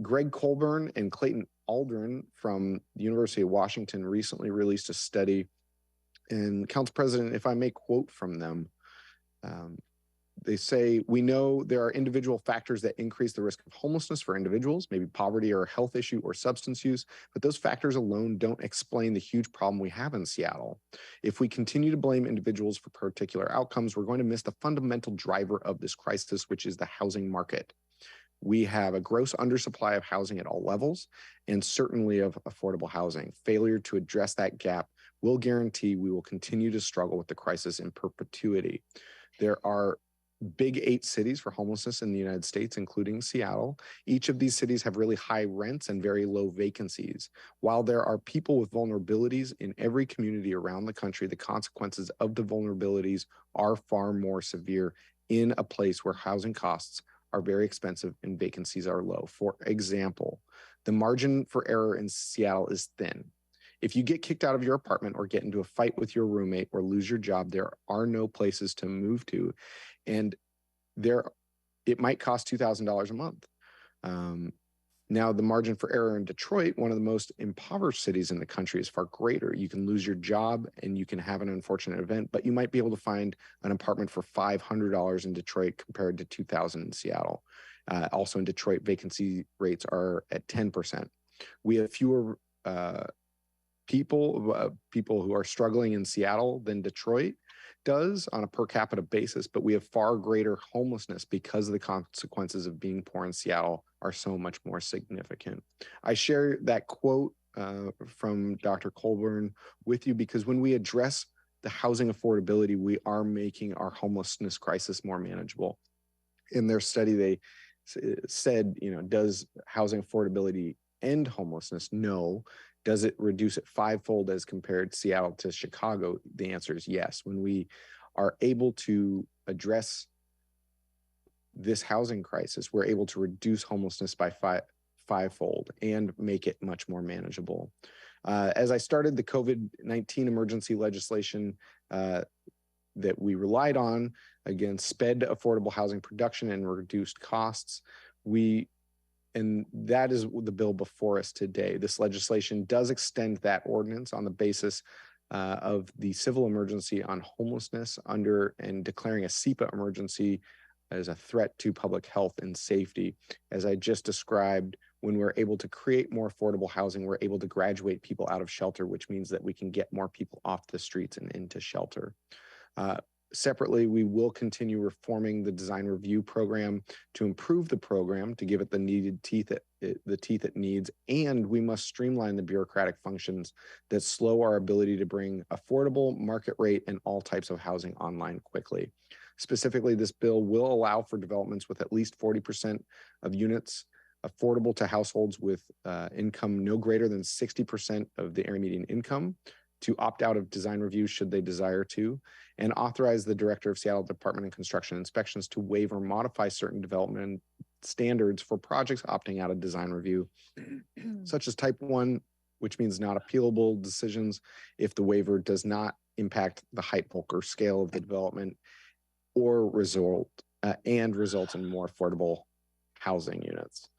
Greg Colburn and Clayton Aldrin from the University of Washington recently released a study. And Council President, if I may quote from them, they say, we know there are individual factors that increase the risk of homelessness for individuals, maybe poverty or a health issue or substance use, but those factors alone don't explain the huge problem we have in Seattle. If we continue to blame individuals for particular outcomes, we're going to miss the fundamental driver of this crisis, which is the housing market. We have a gross undersupply of housing at all levels, and certainly of affordable housing. Failure to address that gap will guarantee we will continue to struggle with the crisis in perpetuity. There are big 8 cities for homelessness in the United States, including Seattle. Each of these cities have really high rents and very low vacancies. While there are people with vulnerabilities in every community around the country, the consequences of the vulnerabilities are far more severe in a place where housing costs are very expensive and vacancies are low. For example, the margin for error in Seattle is thin. If you get kicked out of your apartment or get into a fight with your roommate or lose your job, there are no places to move to. And it might cost $2,000 a month. Now, the margin for error in Detroit, one of the most impoverished cities in the country, is far greater. You can lose your job and you can have an unfortunate event, but you might be able to find an apartment for $500 in Detroit compared to $2,000 in Seattle. Also in Detroit, vacancy rates are at 10%. We have fewer people who are struggling in Seattle than Detroit does on a per capita basis, but we have far greater homelessness because the consequences of being poor in Seattle are so much more significant. I share that quote from Dr. Colburn with you because when we address the housing affordability, we are making our homelessness crisis more manageable. In their study, they said, does housing affordability end homelessness? No. Does it reduce it 5-fold as compared Seattle to Chicago? The answer is yes. When we are able to address this housing crisis, we're able to reduce homelessness by 5-fold and make it much more manageable. As I started the COVID-19 emergency legislation that we relied on, again, sped affordable housing production and reduced costs, and that is the bill before us today. This legislation does extend that ordinance on the basis of the civil emergency on homelessness and declaring a SEPA emergency as a threat to public health and safety. As I just described, when we're able to create more affordable housing, we're able to graduate people out of shelter, which means that we can get more people off the streets and into shelter. Separately, we will continue reforming the design review program to improve the program, to give it the needed teeth it needs, and we must streamline the bureaucratic functions that slow our ability to bring affordable, market rate, and all types of housing online quickly. Specifically, this bill will allow for developments with at least 40% of units affordable to households with income no greater than 60% of the area median income to opt out of design review should they desire to, and authorize the Director of Seattle Department of Construction Inspections to waive or modify certain development standards for projects opting out of design review, such as type 1, which means not appealable decisions if the waiver does not impact the height, bulk, or scale of the development or results in more affordable housing units.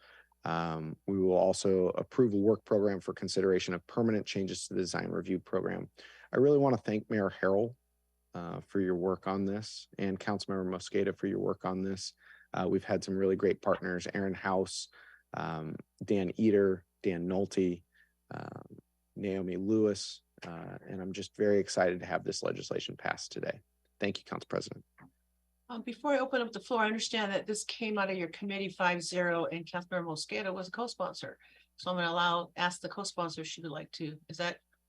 We will also approve a work program for consideration of permanent changes to the design review program. I really want to thank Mayor Harrell for your work on this, and Councilmember Mosqueda for your work on this. We've had some really great partners, Aaron House, Dan Eder, Dan Nolte, Naomi Lewis, and I'm just very excited to have this legislation passed today. Thank you, Council President. Before I open up the floor, I understand that this came out of your committee 5-0 and Councilmember Mosqueda was a co-sponsor. So I'm going to ask the co-sponsor if she would like to,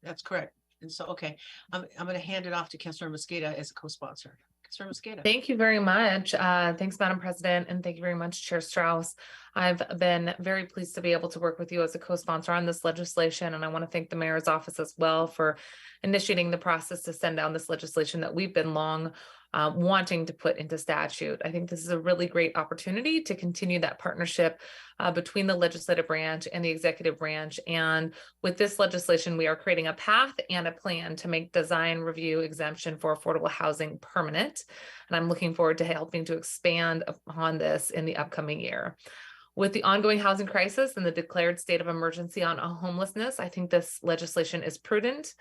that's correct. And so, okay, I'm going to hand it off to Councilmember Mosqueda as a co-sponsor. Councilmember Mosqueda. Thank you very much. Thanks, Madam President, and thank you very much, Chair Strauss. I've been very pleased to be able to work with you as a co-sponsor on this legislation, and I want to thank the mayor's office as well for initiating the process to send down this legislation that we've been long wanting to put into statute. I think this is a really great opportunity to continue that partnership between the legislative branch and the executive branch. And with this legislation, we are creating a path and a plan to make design review exemption for affordable housing permanent. And I'm looking forward to helping to expand upon this in the upcoming year. With the ongoing housing crisis and the declared state of emergency on homelessness, I think this legislation is prudent.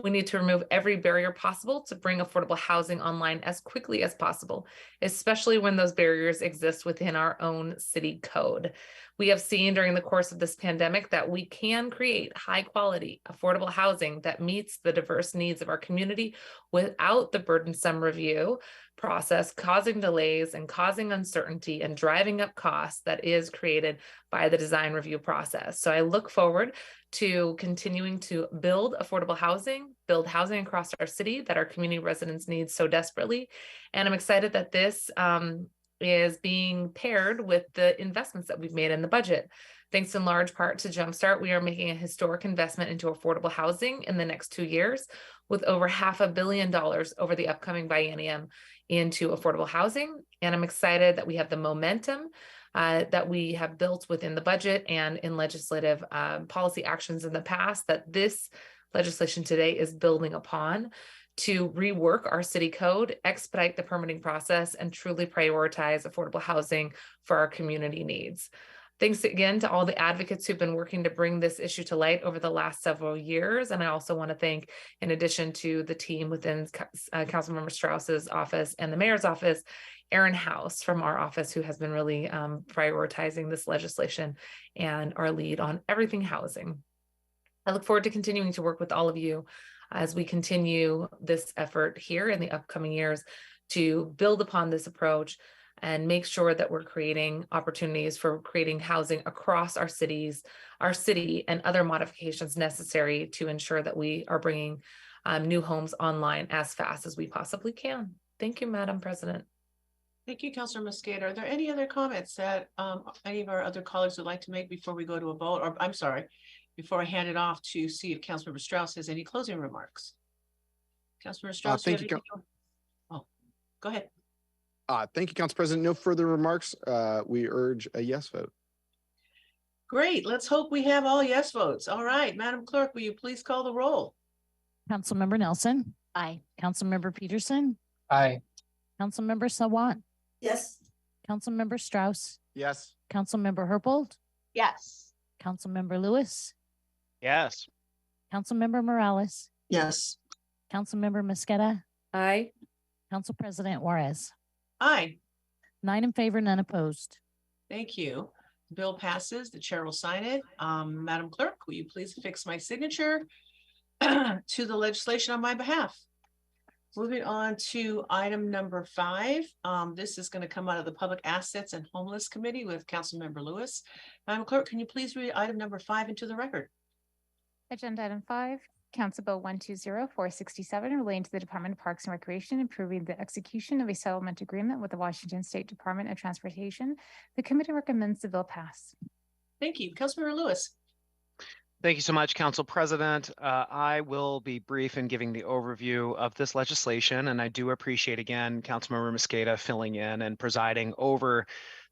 We need to remove every barrier possible to bring affordable housing online as quickly as possible, especially when those barriers exist within our own city code. We have seen during the course of this pandemic that we can create high quality, affordable housing that meets the diverse needs of our community without the burdensome review process, causing delays and causing uncertainty and driving up costs that is created by the design review process. So I look forward to continuing to build affordable housing, build housing across our city that our community residents need so desperately. And I'm excited that this is being paired with the investments that we've made in the budget. Thanks in large part to Jumpstart, we are making a historic investment into affordable housing in the next 2 years, with over $500 million over the upcoming biennium into affordable housing. And I'm excited that we have the momentum that we have built within the budget and in legislative policy actions in the past that this legislation today is building upon to rework our city code, expedite the permitting process, and truly prioritize affordable housing for our community needs. Thanks again to all the advocates who've been working to bring this issue to light over the last several years. And I also want to thank, in addition to the team within Councilmember Strauss's office and the mayor's office, Aaron House from our office, who has been really prioritizing this legislation and our lead on everything housing. I look forward to continuing to work with all of you as we continue this effort here in the upcoming years to build upon this approach and make sure that we're creating opportunities for creating housing across our cities, our city, and other modifications necessary to ensure that we are bringing new homes online as fast as we possibly can. Thank you, Madam President. Thank you, Councilor Mosqueda. Are there any other comments that any of our other colleagues would like to make before we go to a vote? Or I'm sorry, before I hand it off to see if Councilmember Strauss has any closing remarks. Councilmember Strauss, thank you. Oh, go ahead. Thank you, Council President. No further remarks. We urge a yes vote. Great. Let's hope we have all yes votes. All right, Madam Clerk, will you please call the roll? Councilmember Nelson. Aye. Councilmember Peterson. Aye. Councilmember Sawant. Yes. Councilmember Strauss. Yes. Councilmember Herbold. Yes. Councilmember Lewis. Yes. Councilmember Morales. Yes. Councilmember Mosqueda. Aye. Council President Juarez. Aye. 9 in favor, none opposed. Thank you. The bill passes. The chair will sign it. Madam Clerk, will you please affix my signature to the legislation on my behalf? Moving on to item number 5. This is going to come out of the Public Assets and Homeless Committee with Councilmember Lewis. Madam Clerk, can you please read item number 5 into the record? Agenda item 5, Council Bill 120467 relating to the Department of Parks and Recreation improving the execution of a settlement agreement with the Washington State Department of Transportation. The committee recommends the bill pass. Thank you. Councilmember Lewis. Thank you so much, Council President. I will be brief in giving the overview of this legislation, and I do appreciate again Councilmember Mosqueda filling in and presiding over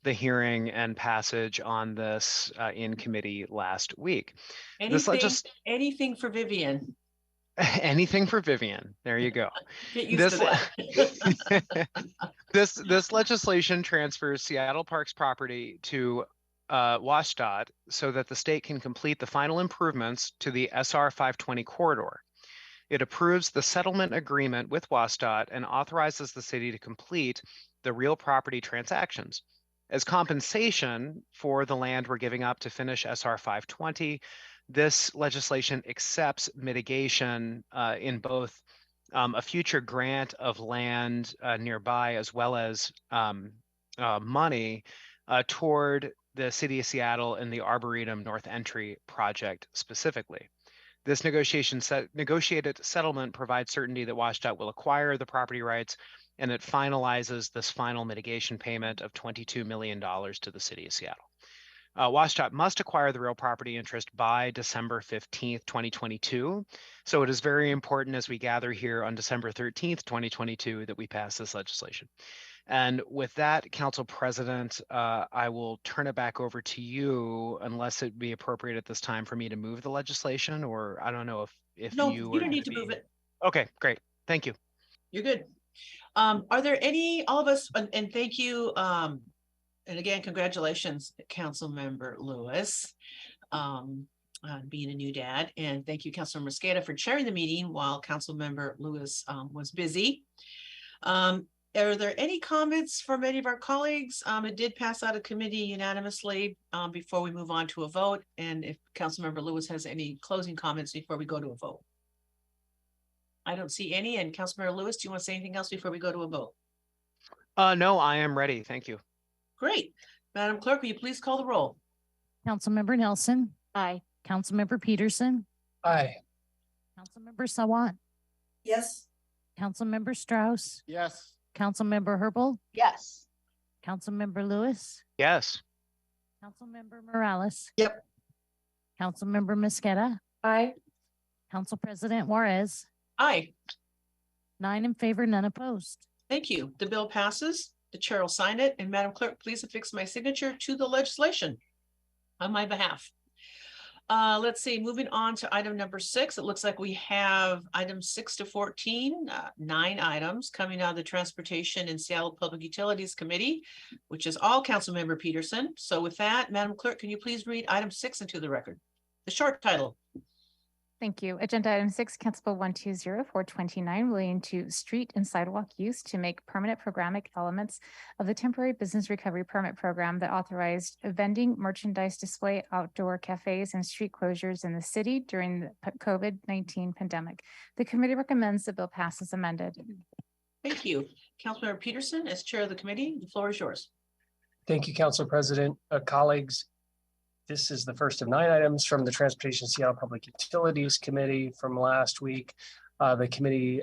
the hearing and passage on this in committee last week. Anything for Vivian. Anything for Vivian. There you go. Get used to that. This legislation transfers Seattle Parks property to WSDOT so that the state can complete the final improvements to the SR 520 corridor. It approves the settlement agreement with WSDOT and authorizes the city to complete the real property transactions. As compensation for the land we're giving up to finish SR 520, this legislation accepts mitigation in both a future grant of land nearby as well as money toward the City of Seattle and the Arboretum North Entry Project specifically. This negotiated settlement provides certainty that WSDOT will acquire the property rights, and it finalizes this final mitigation payment of $22 million to the City of Seattle. WSDOT must acquire the real property interest by December 15th, 2022. So it is very important as we gather here on December 13th, 2022, that we pass this legislation. And with that, Council President, I will turn it back over to you, unless it be appropriate at this time for me to move the legislation, or I don't know if No, you you don't need to move it. Okay, great. Thank you. You're good. Are there all of us, and thank you, and again, congratulations, Councilmember Lewis. being a new dad. And thank you, Councilmember Mosqueda, for chairing the meeting while Councilmember Lewis was busy. Are there any comments from any of our colleagues? It did pass out of committee unanimously before we move on to a vote. And if Councilmember Lewis has any closing comments before we go to a vote. I don't see any. And Councilmember Lewis, do you want to say anything else before we go to a vote? No, I am ready. Thank you. Great. Madam Clerk, will you please call the roll? Councilmember Nelson. Aye. Councilmember Peterson. Aye. Councilmember Sawant. Yes. Councilmember Strauss. Yes. Councilmember Herbal. Yes. Councilmember Lewis. Yes. Councilmember Morales. Yep. Councilmember Mosqueda. Aye. Council President Juarez. Aye. 9 in favor, none opposed. Thank you. The bill passes. The chair will sign it. And Madam Clerk, please affix my signature to the legislation on my behalf. Let's see, moving on to item number 6. It looks like we have items 6 to 14, 9 items coming out of the Transportation and Seattle Public Utilities Committee, which is all Councilmember Peterson. So with that, Madam Clerk, can you please read item 6 into the record? The short title. Thank you. Agenda item 6, Council Bill 120429, relating to street and sidewalk use to make permanent programmatic elements of the temporary business recovery permit program that authorized vending, merchandise display, outdoor cafes, and street closures in the city during the COVID-19 pandemic. The committee recommends the bill pass as amended. Thank you. Councilmember Peterson, as chair of the committee, the floor is yours. Thank you, Council President. Colleagues, this is the first of 9 items from the Transportation Seattle Public Utilities Committee from last week. The committee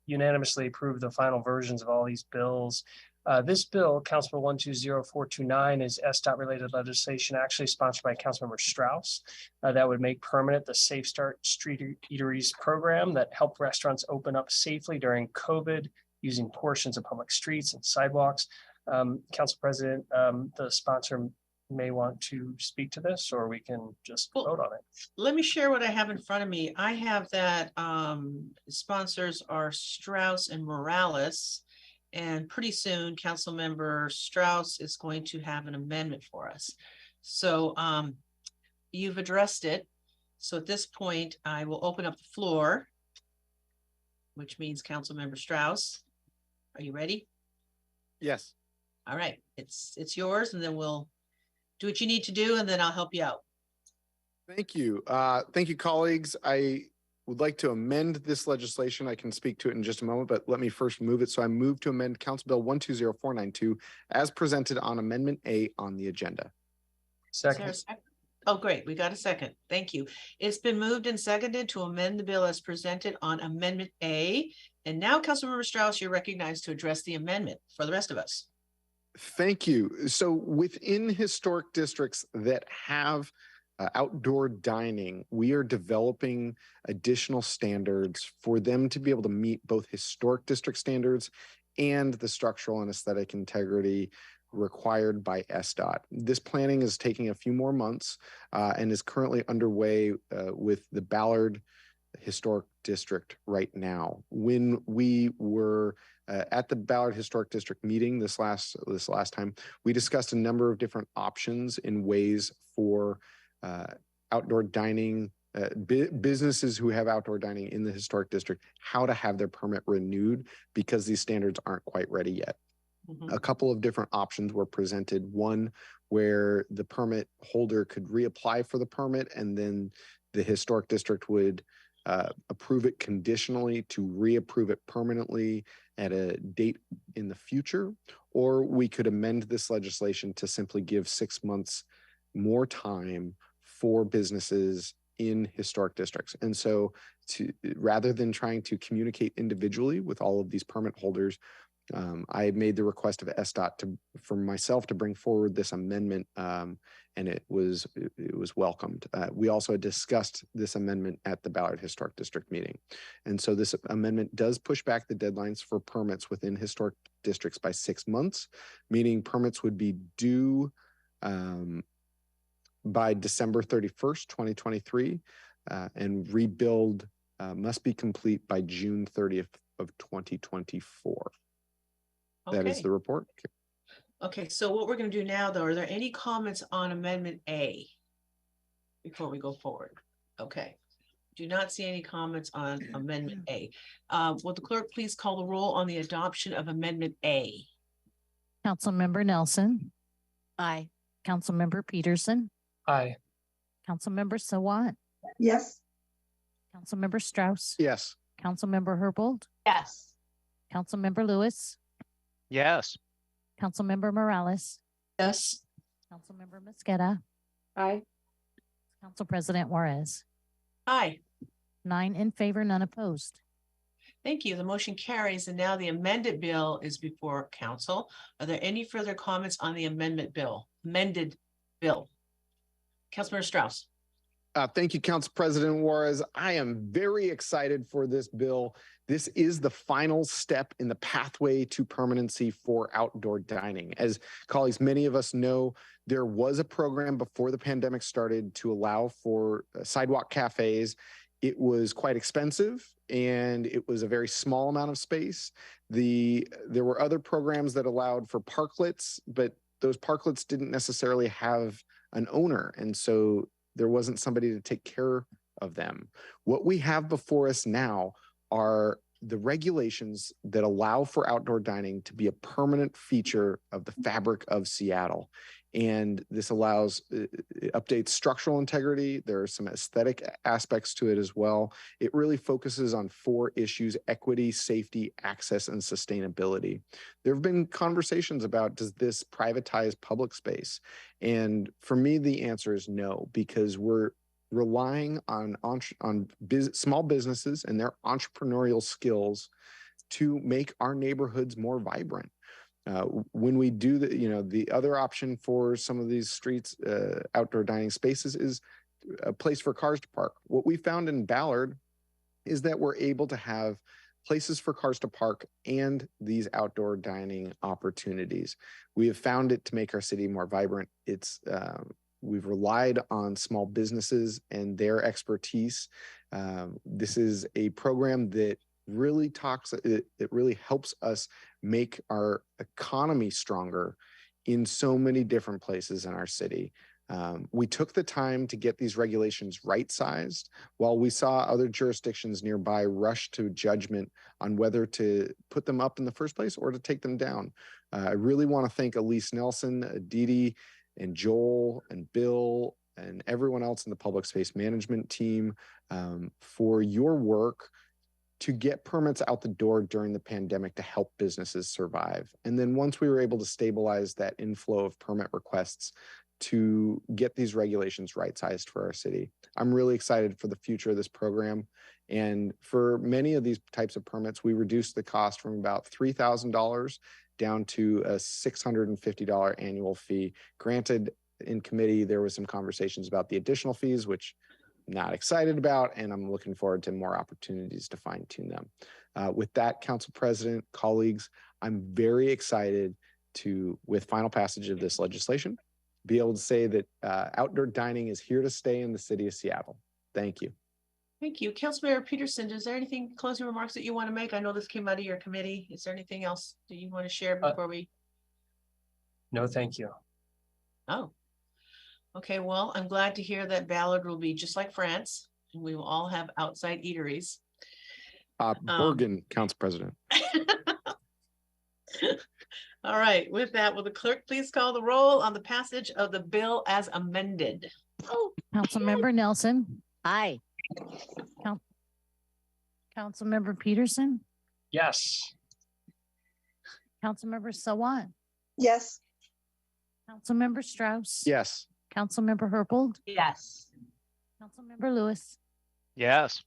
unanimously approved the final versions of all these bills. This bill, Council Bill 120429, is SDOT related legislation actually sponsored by Councilmember Strauss that would make permanent the Safe Start Street Eateries program that helped restaurants open up safely during COVID using portions of public streets and sidewalks. Council President, the sponsor may want to speak to this, or we can just vote on it. Let me share what I have in front of me. I have that sponsors are Strauss and Morales, and pretty soon Councilmember Strauss is going to have an amendment for us. So you've addressed it. So at this point, I will open up the floor, which means Councilmember Strauss. Are you ready? Yes. All right, it's yours, and then we'll do what you need to do, and then I'll help you out. Thank you. Thank you, colleagues. I would like to amend this legislation. I can speak to it in just a moment, but let me first move it. So I move to amend Council Bill 120492 as presented on Amendment A on the agenda. Second. Oh, great. We got a second. Thank you. It's been moved and seconded to amend the bill as presented on Amendment A. And now, Councilmember Strauss, you're recognized to address the amendment for the rest of us. Thank you. So within historic districts that have outdoor dining, we are developing additional standards for them to be able to meet both historic district standards and the structural and aesthetic integrity required by SDOT. This planning is taking a few more months and is currently underway with the Ballard Historic District right now. When we were at the Ballard Historic District meeting this last time, we discussed a number of different options in ways for outdoor dining, businesses who have outdoor dining in the historic district, how to have their permit renewed because these standards aren't quite ready yet. A couple of different options were presented. One where the permit holder could reapply for the permit, and then the historic district would approve it conditionally to reapprove it permanently at a date in the future, or we could amend this legislation to simply give 6 months more time for businesses in historic districts. And so rather than trying to communicate individually with all of these permit holders, I made the request of SDOT for myself to bring forward this amendment, and it was welcomed. We also discussed this amendment at the Ballard Historic District meeting. And so this amendment does push back the deadlines for permits within historic districts by 6 months, meaning permits would be due by December 31st, 2023, and rebuild must be complete by June 30th of 2024. That is the report. Okay, so what we're going to do now, though, are there any comments on Amendment A? before we go forward? Okay. Do not see any comments on Amendment A. Will the clerk please call the roll on the adoption of Amendment A? Councilmember Nelson. Aye. Councilmember Peterson. Aye. Councilmember Sawant. Yes. Councilmember Strauss. Yes. Councilmember Herbold. Yes. Councilmember Lewis. Yes. Councilmember Morales. Yes. Councilmember Mosqueda. Aye. Council President Juarez. Aye. 9 in favor, none opposed. Thank you. The motion carries, and now the amended bill is before council. Are there any further comments on the amended bill? Councilmember Strauss. Thank you, Council President Juarez. I am very excited for this bill. This is the final step in the pathway to permanency for outdoor dining. As colleagues, many of us know, there was a program before the pandemic started to allow for sidewalk cafes. It was quite expensive and it was a very small amount of space. There were other programs that allowed for parklets, but those parklets didn't necessarily have an owner. And so there wasn't somebody to take care of them. What we have before us now are the regulations that allow for outdoor dining to be a permanent feature of the fabric of Seattle. And this allows, it updates structural integrity. There are some aesthetic aspects to it as well. It really focuses on 4 issues: equity, safety, access, and sustainability. There have been conversations about, does this privatize public space? And for me, the answer is no, because we're relying on small businesses and their entrepreneurial skills to make our neighborhoods more vibrant. When we do the other option for some of these streets, outdoor dining spaces, is a place for cars to park. What we found in Ballard is that we're able to have places for cars to park and these outdoor dining opportunities. We have found it to make our city more vibrant. We've relied on small businesses and their expertise. This is a program that really it really helps us make our economy stronger in so many different places in our city. We took the time to get these regulations right-sized, while we saw other jurisdictions nearby rush to judgment on whether to put them up in the first place or to take them down. I really want to thank Elise Nelson, Aditi, and Joel, and Bill, and everyone else in the public space management team for your work to get permits out the door during the pandemic to help businesses survive. And then once we were able to stabilize that inflow of permit requests, to get these regulations right-sized for our city. I'm really excited for the future of this program. And for many of these types of permits, we reduced the cost from about $3,000 down to a $650 annual fee. Granted, in committee, there was some conversations about the additional fees, which I'm not excited about, and I'm looking forward to more opportunities to fine-tune them. With that, Council President, colleagues, I'm very excited to, with final passage of this legislation, be able to say that outdoor dining is here to stay in the city of Seattle. Thank you. Thank you. Councilmember Peterson, is there anything, closing remarks that you want to make? I know this came out of your committee. Is there anything else that you want to share before we? No, thank you. Oh, okay. Well, I'm glad to hear that Ballard will be just like France, and we will all have outside eateries. Bergen, Council President. All right, with that, will the clerk please call the roll on the passage of the bill as amended? Oh, Councilmember Nelson. Aye. Councilmember Peterson. Yes. Councilmember Sawant. Yes. Councilmember Strauss. Yes. Councilmember Herbold. Yes. Councilmember Lewis. Yes.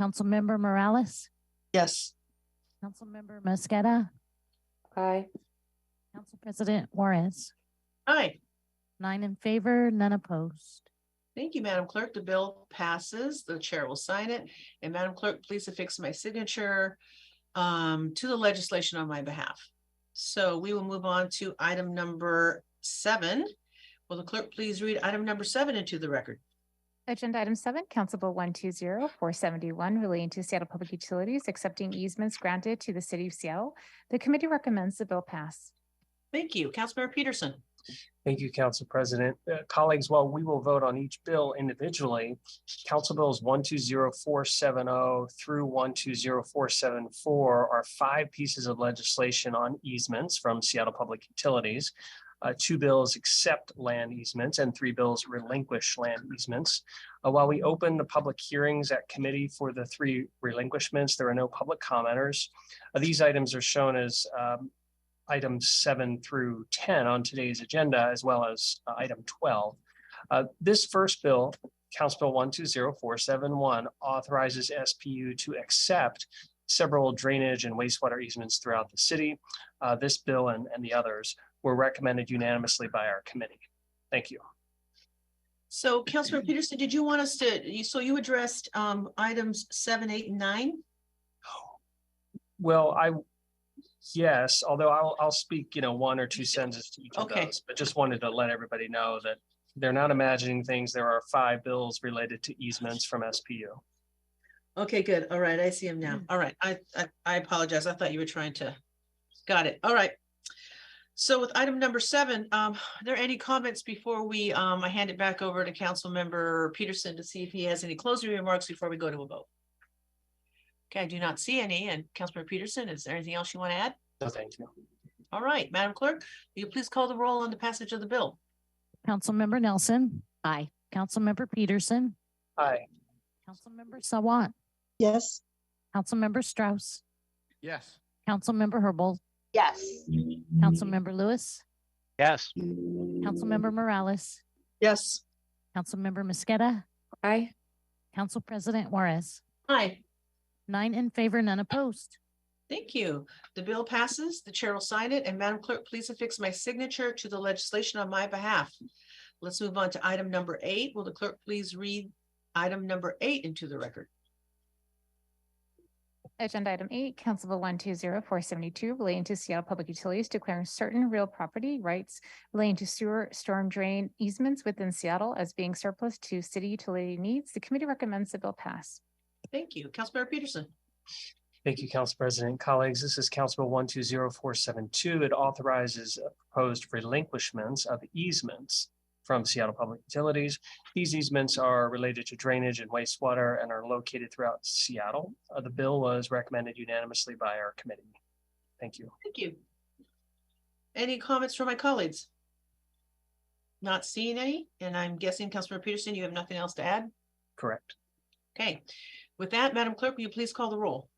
Councilmember Morales. yes. Councilmember Mosqueda. Aye. Council President Juarez. Aye. 9 in favor, none opposed. Thank you, Madam Clerk. The bill passes. The chair will sign it. And Madam Clerk, please affix my signature to the legislation on my behalf. So we will move on to item number 7. Will the clerk please read item number 7 into the record? Agenda item 7, Council Bill 120471, relating to Seattle Public Utilities, accepting easements granted to the city of Seattle. The committee recommends the bill pass. Thank you. Councilmember Peterson. Thank you, Council President. Colleagues, while we will vote on each bill individually, Council Bills 120470 through 120474 are 5 pieces of legislation on easements from Seattle Public Utilities. 2 bills accept land easements and 3 bills relinquish land easements. While we open the public hearings at committee for the 3 relinquishments, there are no public commenters. These items are shown as items 7 through 10 on today's agenda, as well as item 12. This first bill, Council Bill 120471, authorizes SPU to accept several drainage and wastewater easements throughout the city. This bill and the others were recommended unanimously by our committee. Thank you. So Councilmember Peterson, did you want us to, so you addressed items 7, 8, and 9? Well, yes, although I'll speak, 1 or 2 sentences to each of those, but just wanted to let everybody know that they're not imagining things. There are 5 bills related to easements from SPU. Okay, good. All right, I see them now. All right, I apologize. I thought you were trying to, got it. All right. So with item number 7, are there any comments before we, I hand it back over to Councilmember Peterson to see if he has any closing remarks before we go to a vote? Okay, I do not see any. And Councilmember Peterson, is there anything else you want to add? No, thank you. All right, Madam Clerk, will you please call the roll on the passage of the bill? Councilmember Nelson. Aye. Councilmember Peterson. Aye. Councilmember Sawant. Yes. Councilmember Strauss. Yes. Councilmember Herbold. Yes. Councilmember Lewis. Yes. Councilmember Morales. Yes. Councilmember Mosqueda. Aye. Council President Juarez. Aye. 9 in favor, none opposed. Thank you. The bill passes. The chair will sign it. And Madam Clerk, please affix my signature to the legislation on my behalf. Let's move on to item number 8. Will the clerk please read item number 8 into the record? Agenda item 8, Council Bill 120472, relating to Seattle Public Utilities declaring certain real property rights relating to sewer storm drain easements within Seattle as being surplus to city utility needs. The committee recommends the bill pass. Thank you. Councilmember Peterson. Thank you, Council President. Colleagues, this is Council Bill 120472. It authorizes proposed relinquishments of easements from Seattle Public Utilities. These easements are related to drainage and wastewater and are located throughout Seattle. The bill was recommended unanimously by our committee. Thank you. Thank you. Any comments from my colleagues? Not seeing any, and I'm guessing Councilmember Peterson, you have nothing else to add? Correct. Okay. With that, Madam Clerk, will you please call the roll?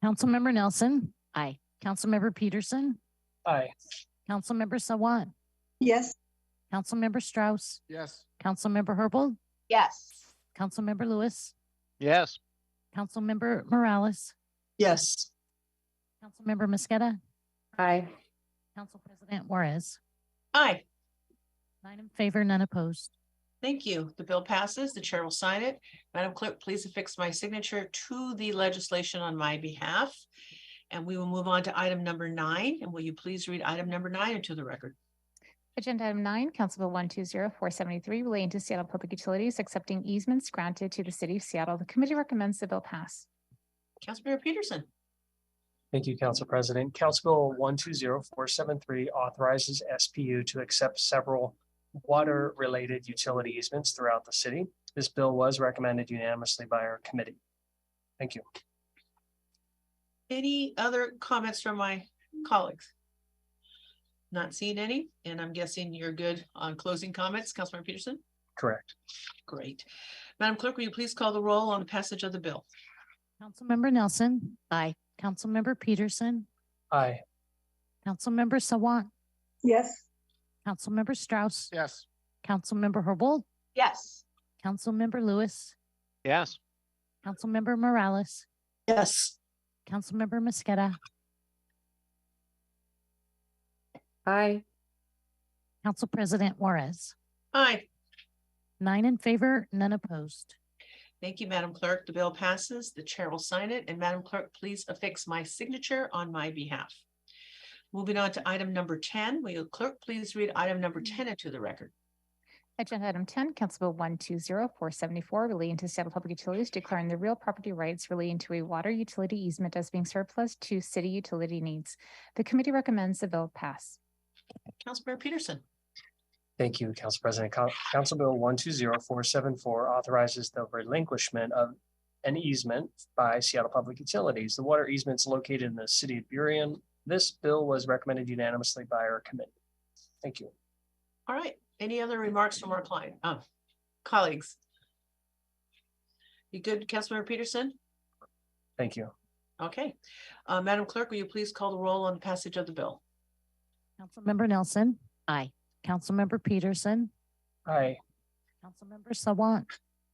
Councilmember Nelson. Aye. Councilmember Peterson. Aye. Councilmember Sawant. Yes. Councilmember Strauss. Yes. Councilmember Herbold. Yes. Councilmember Lewis. Yes. Councilmember Morales. Yes. Councilmember Mosqueda. Aye. Council President Juarez. Aye. 9 in favor, none opposed. Thank you. The bill passes. The chair will sign it. Madam Clerk, please affix my signature to the legislation on my behalf. And we will move on to item number 9. And will you please read item number 9 into the record? Agenda item 9, Council Bill 120473, relating to Seattle Public Utilities accepting easements granted to the city of Seattle. The committee recommends the bill pass. Councilmember Peterson. Thank you, Council President. Council Bill 120473 authorizes SPU to accept several water-related utility easements throughout the city. This bill was recommended unanimously by our committee. Thank you. Any other comments from my colleagues? Not seeing any, and I'm guessing you're good on closing comments, Councilmember Peterson? Correct. Great. Madam Clerk, will you please call the roll on the passage of the bill? Councilmember Nelson. Aye. Councilmember Peterson. Aye. Councilmember Sawant. Yes. Councilmember Strauss. Yes. Councilmember Herbold. Yes. Councilmember Lewis. Yes. Councilmember Morales. Yes. Councilmember Mosqueda. Aye. Council President Juarez. Aye. 9 in favor, none opposed. Thank you, Madam Clerk. The bill passes. The chair will sign it. And Madam Clerk, please affix my signature on my behalf. Moving on to item number 10, will you clerk please read item number 10 into the record? Agenda item 10, Council Bill 120474, relating to Seattle Public Utilities declaring the real property rights relating to a water utility easement as being surplus to city utility needs. The committee recommends the bill pass. Councilmember Peterson. Thank you, Council President. Council Bill 120474 authorizes the relinquishment of an easement by Seattle Public Utilities. The water easement is located in the city of Burien. This bill was recommended unanimously by our committee. Thank you. All right. Any other remarks from our colleagues? You good, Councilmember Peterson? Thank you. Okay. Madam Clerk, will you please call the roll on the passage of the bill? Councilmember Nelson. Aye. Councilmember Peterson. Aye. Councilmember Sawant.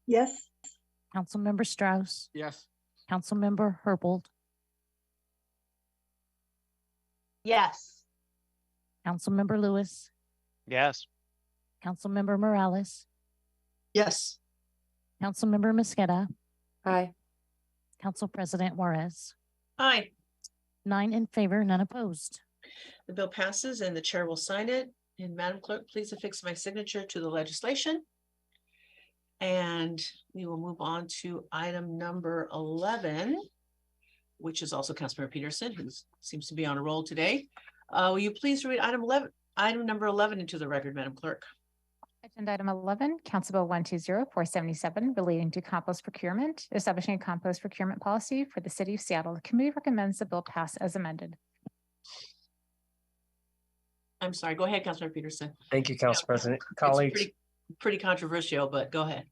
Yes. Councilmember Strauss. Yes. Councilmember Herbold. Yes. Councilmember Lewis. Yes. Councilmember Morales. Yes. Councilmember Mosqueda. Aye. Council President Juarez. Aye. 9 in favor, none opposed. The bill passes and the chair will sign it. And Madam Clerk, please affix my signature to the legislation. And we will move on to item number 11, which is also Councilmember Peterson, who seems to be on a roll today. Will you please read item number 11 into the record, Madam Clerk? Agenda item 11, Council Bill 120477, relating to compost procurement, establishing a compost procurement policy for the city of Seattle. The committee recommends the bill pass as amended. I'm sorry, go ahead, Councilmember Peterson. Thank you, Council President. It's Colleagues, pretty controversial, but go ahead.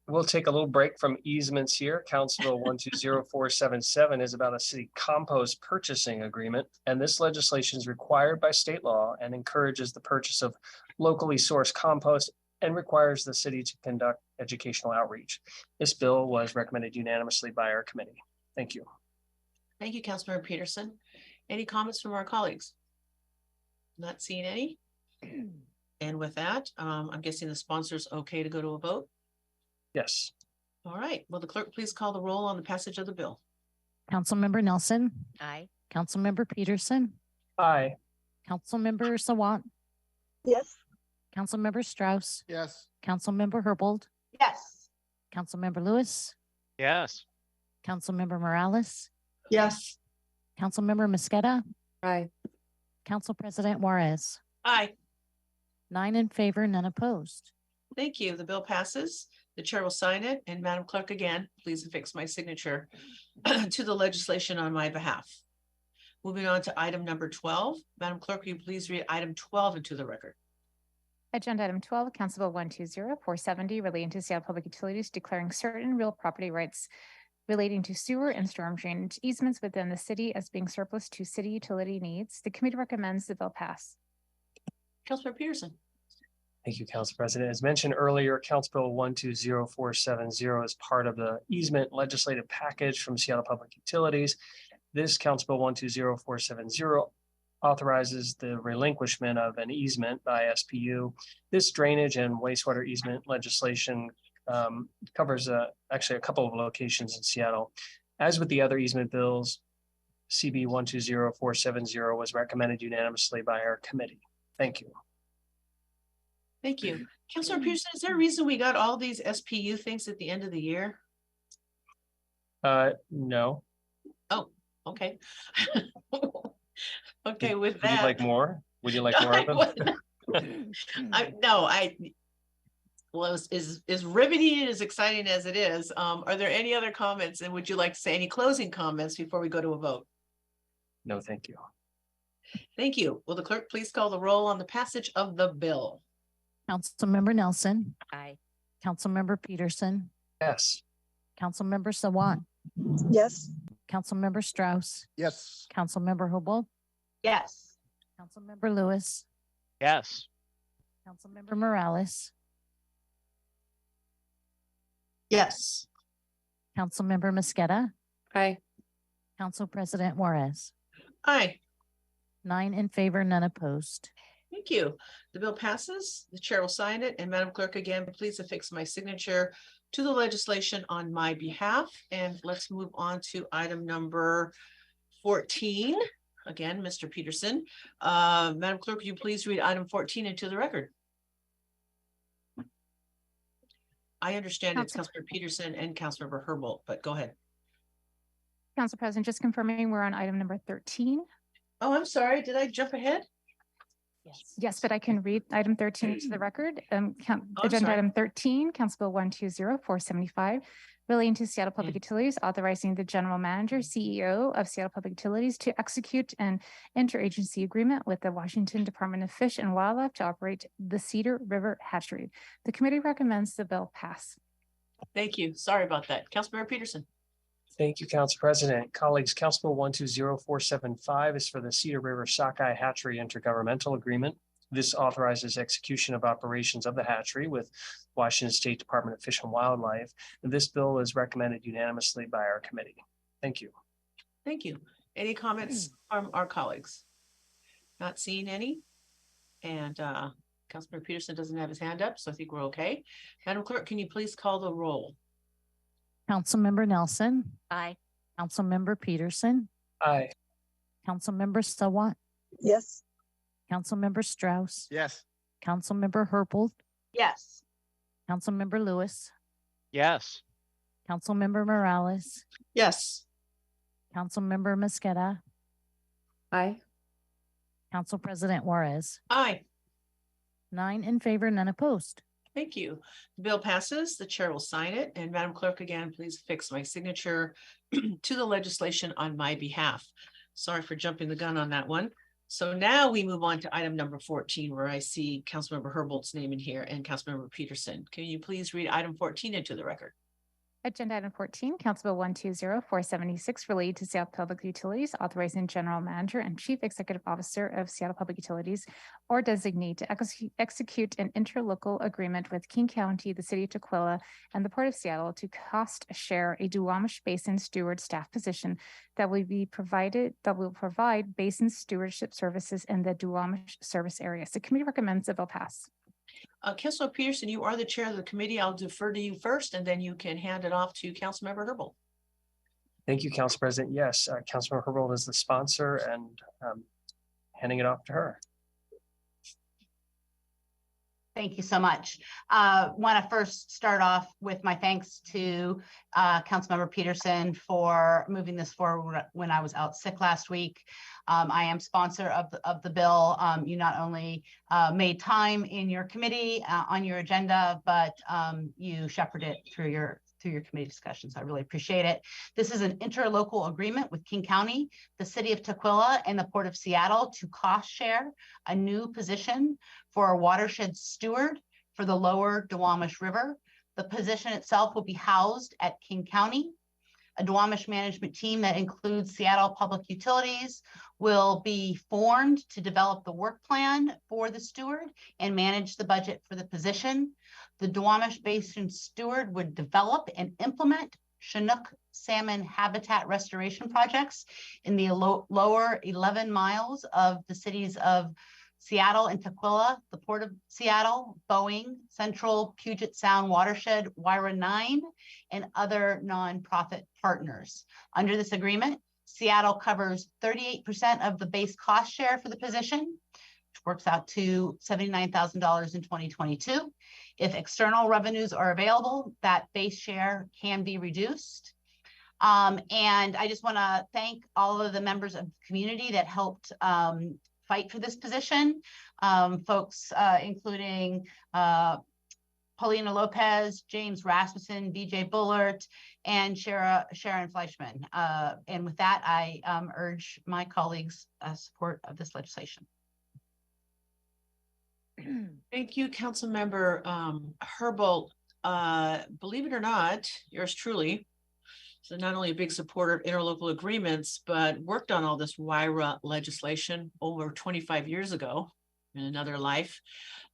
we'll take a little break from easements here. Council Bill 120477 is about a city compost purchasing agreement. And this legislation is required by state law and encourages the purchase of locally sourced compost and requires the city to conduct educational outreach. This bill was recommended unanimously by our committee. Thank you. Thank you, Councilmember Peterson. Any comments from our colleagues? Not seeing any. And with that, I'm guessing the sponsor's okay to go to a vote? Yes. All right. Will the clerk please call the roll on the passage of the bill? Councilmember Nelson. Aye. Councilmember Peterson. Aye. Councilmember Sawant. Yes. Councilmember Strauss. Yes. Councilmember Herbold. Yes. Councilmember Lewis. Yes. Councilmember Morales. Yes. Councilmember Mosqueda. Aye. Council President Juarez. Aye. 9 in favor, none opposed. Thank you. The bill passes. The chair will sign it. And Madam Clerk, again, please affix my signature to the legislation on my behalf. Moving on to item number 12. Madam Clerk, will you please read item 12 into the record? Agenda item 12, Council Bill 120470, relating to Seattle Public Utilities declaring certain real property rights relating to sewer and storm drainage easements within the city as being surplus to city utility needs. The committee recommends the bill pass. Councilmember Peterson. Thank you, Council President. As mentioned earlier, Council Bill 120470 is part of the easement legislative package from Seattle Public Utilities. This Council Bill 120470 authorizes the relinquishment of an easement by SPU. This drainage and wastewater easement legislation covers actually a couple of locations in Seattle. As with the other easement bills, CB 120470 was recommended unanimously by our committee. Thank you. Thank you. Councilmember Peterson, is there a reason we got all these SPU things at the end of the year? No. Oh, okay. Okay, with Would that. you like more? Would you like more of them? Well, as riveting and as exciting as it is, are there any other comments? And would you like to say any closing comments before we go to a vote? No, thank you. Thank you. Will the clerk please call the roll on the passage of the bill? Councilmember Nelson. Aye. Councilmember Peterson. Yes. Councilmember Sawant. Yes. Councilmember Strauss. Yes. Councilmember Herbold. Yes. Councilmember Lewis. Yes. Councilmember Morales. Yes. Councilmember Mosqueda. Aye. Council President Juarez. Aye. 9 in favor, none opposed. Thank you. The bill passes. The chair will sign it. And Madam Clerk, again, please affix my signature to the legislation on my behalf. And let's move on to item number 14. Again, Mr. Peterson. Madam Clerk, will you please read item 14 into the record? I understand it's Councilmember Peterson and Councilmember Herbold, but go ahead. Council President, just confirming we're on item number 13. Oh, I'm sorry. Did I jump ahead? Yes, but I can read item 13 into the record. Agenda sorry. item 13, Council Bill 120475, relating to Seattle Public Utilities, authorizing the general manager, CEO of Seattle Public Utilities to execute an interagency agreement with the Washington Department of Fish and Wildlife to operate the Cedar River Hatchery. The committee recommends the bill pass. Thank you. Sorry about that. Councilmember Peterson. Thank you, Council President. Colleagues, Council Bill 120475 is for the Cedar River Sockeye Hatchery Intergovernmental Agreement. This authorizes execution of operations of the hatchery with Washington State Department of Fish and Wildlife. And this bill is recommended unanimously by our committee. Thank you. Thank you. Any comments from our colleagues? Not seeing any. And Councilmember Peterson doesn't have his hand up, so I think we're okay. Madam Clerk, can you please call the roll? Councilmember Nelson. Aye. Councilmember Peterson. Aye. Councilmember Sawant. Yes. Councilmember Strauss. Yes. Councilmember Herbold. Yes. Councilmember Lewis. Yes. Councilmember Morales. Yes. Councilmember Mosqueda. Aye. Council President Juarez. Aye. 9 in favor, none opposed. Thank you. The bill passes. The chair will sign it. And Madam Clerk, again, please fix my signature to the legislation on my behalf. Sorry for jumping the gun on that one. So now we move on to item number 14, where I see Councilmember Herbold's name in here and Councilmember Peterson. Can you please read item 14 into the record? Agenda item 14, Council Bill 120476, related to Seattle Public Utilities, authorizing general manager and chief executive officer of Seattle Public Utilities or designee to execute an interlocal agreement with King County, the city of Tukwila, and the Port of Seattle to cost share a Duwamish Basin steward staff position that will provide basin stewardship services in the Duwamish service areas. The committee recommends the bill pass. Councilor Peterson, you are the chair of the committee. I'll defer to you first, and then you can hand it off to Councilmember Herbold. Thank you, Council President. Yes, Councilmember Herbold is the sponsor and handing it off to her. Thank you so much. Want to first start off with my thanks to Councilmember Peterson for moving this forward when I was out sick last week. I am sponsor of the bill. You not only made time in your committee on your agenda, but you shepherded it through your committee discussions. I really appreciate it. This is an interlocal agreement with King County, the city of Tukwila, and the Port of Seattle to cost share a new position for a watershed steward for the lower Duwamish River. The position itself will be housed at King County. A Duwamish management team that includes Seattle Public Utilities will be formed to develop the work plan for the steward and manage the budget for the position. The Duwamish Basin steward would develop and implement Chinook salmon habitat restoration projects in the lower 11 miles of the cities of Seattle and Tukwila, the Port of Seattle, Boeing, Central Puget Sound Watershed, WIRA 9, and other nonprofit partners. Under this agreement, Seattle covers 38% of the base cost share for the position, which works out to $79,000 in 2022. If external revenues are available, that base share can be reduced. And I just want to thank all of the members of the community that helped fight for this position, folks including Paulina Lopez, James Rasmussen, BJ Bullard, and Sharon Fleischman. And with that, I urge my colleagues' support of this legislation. Thank you, Councilmember Herbold. Believe it or not, yours truly, so not only a big supporter of interlocal agreements, but worked on all this WIRA legislation over 25 years ago in another life.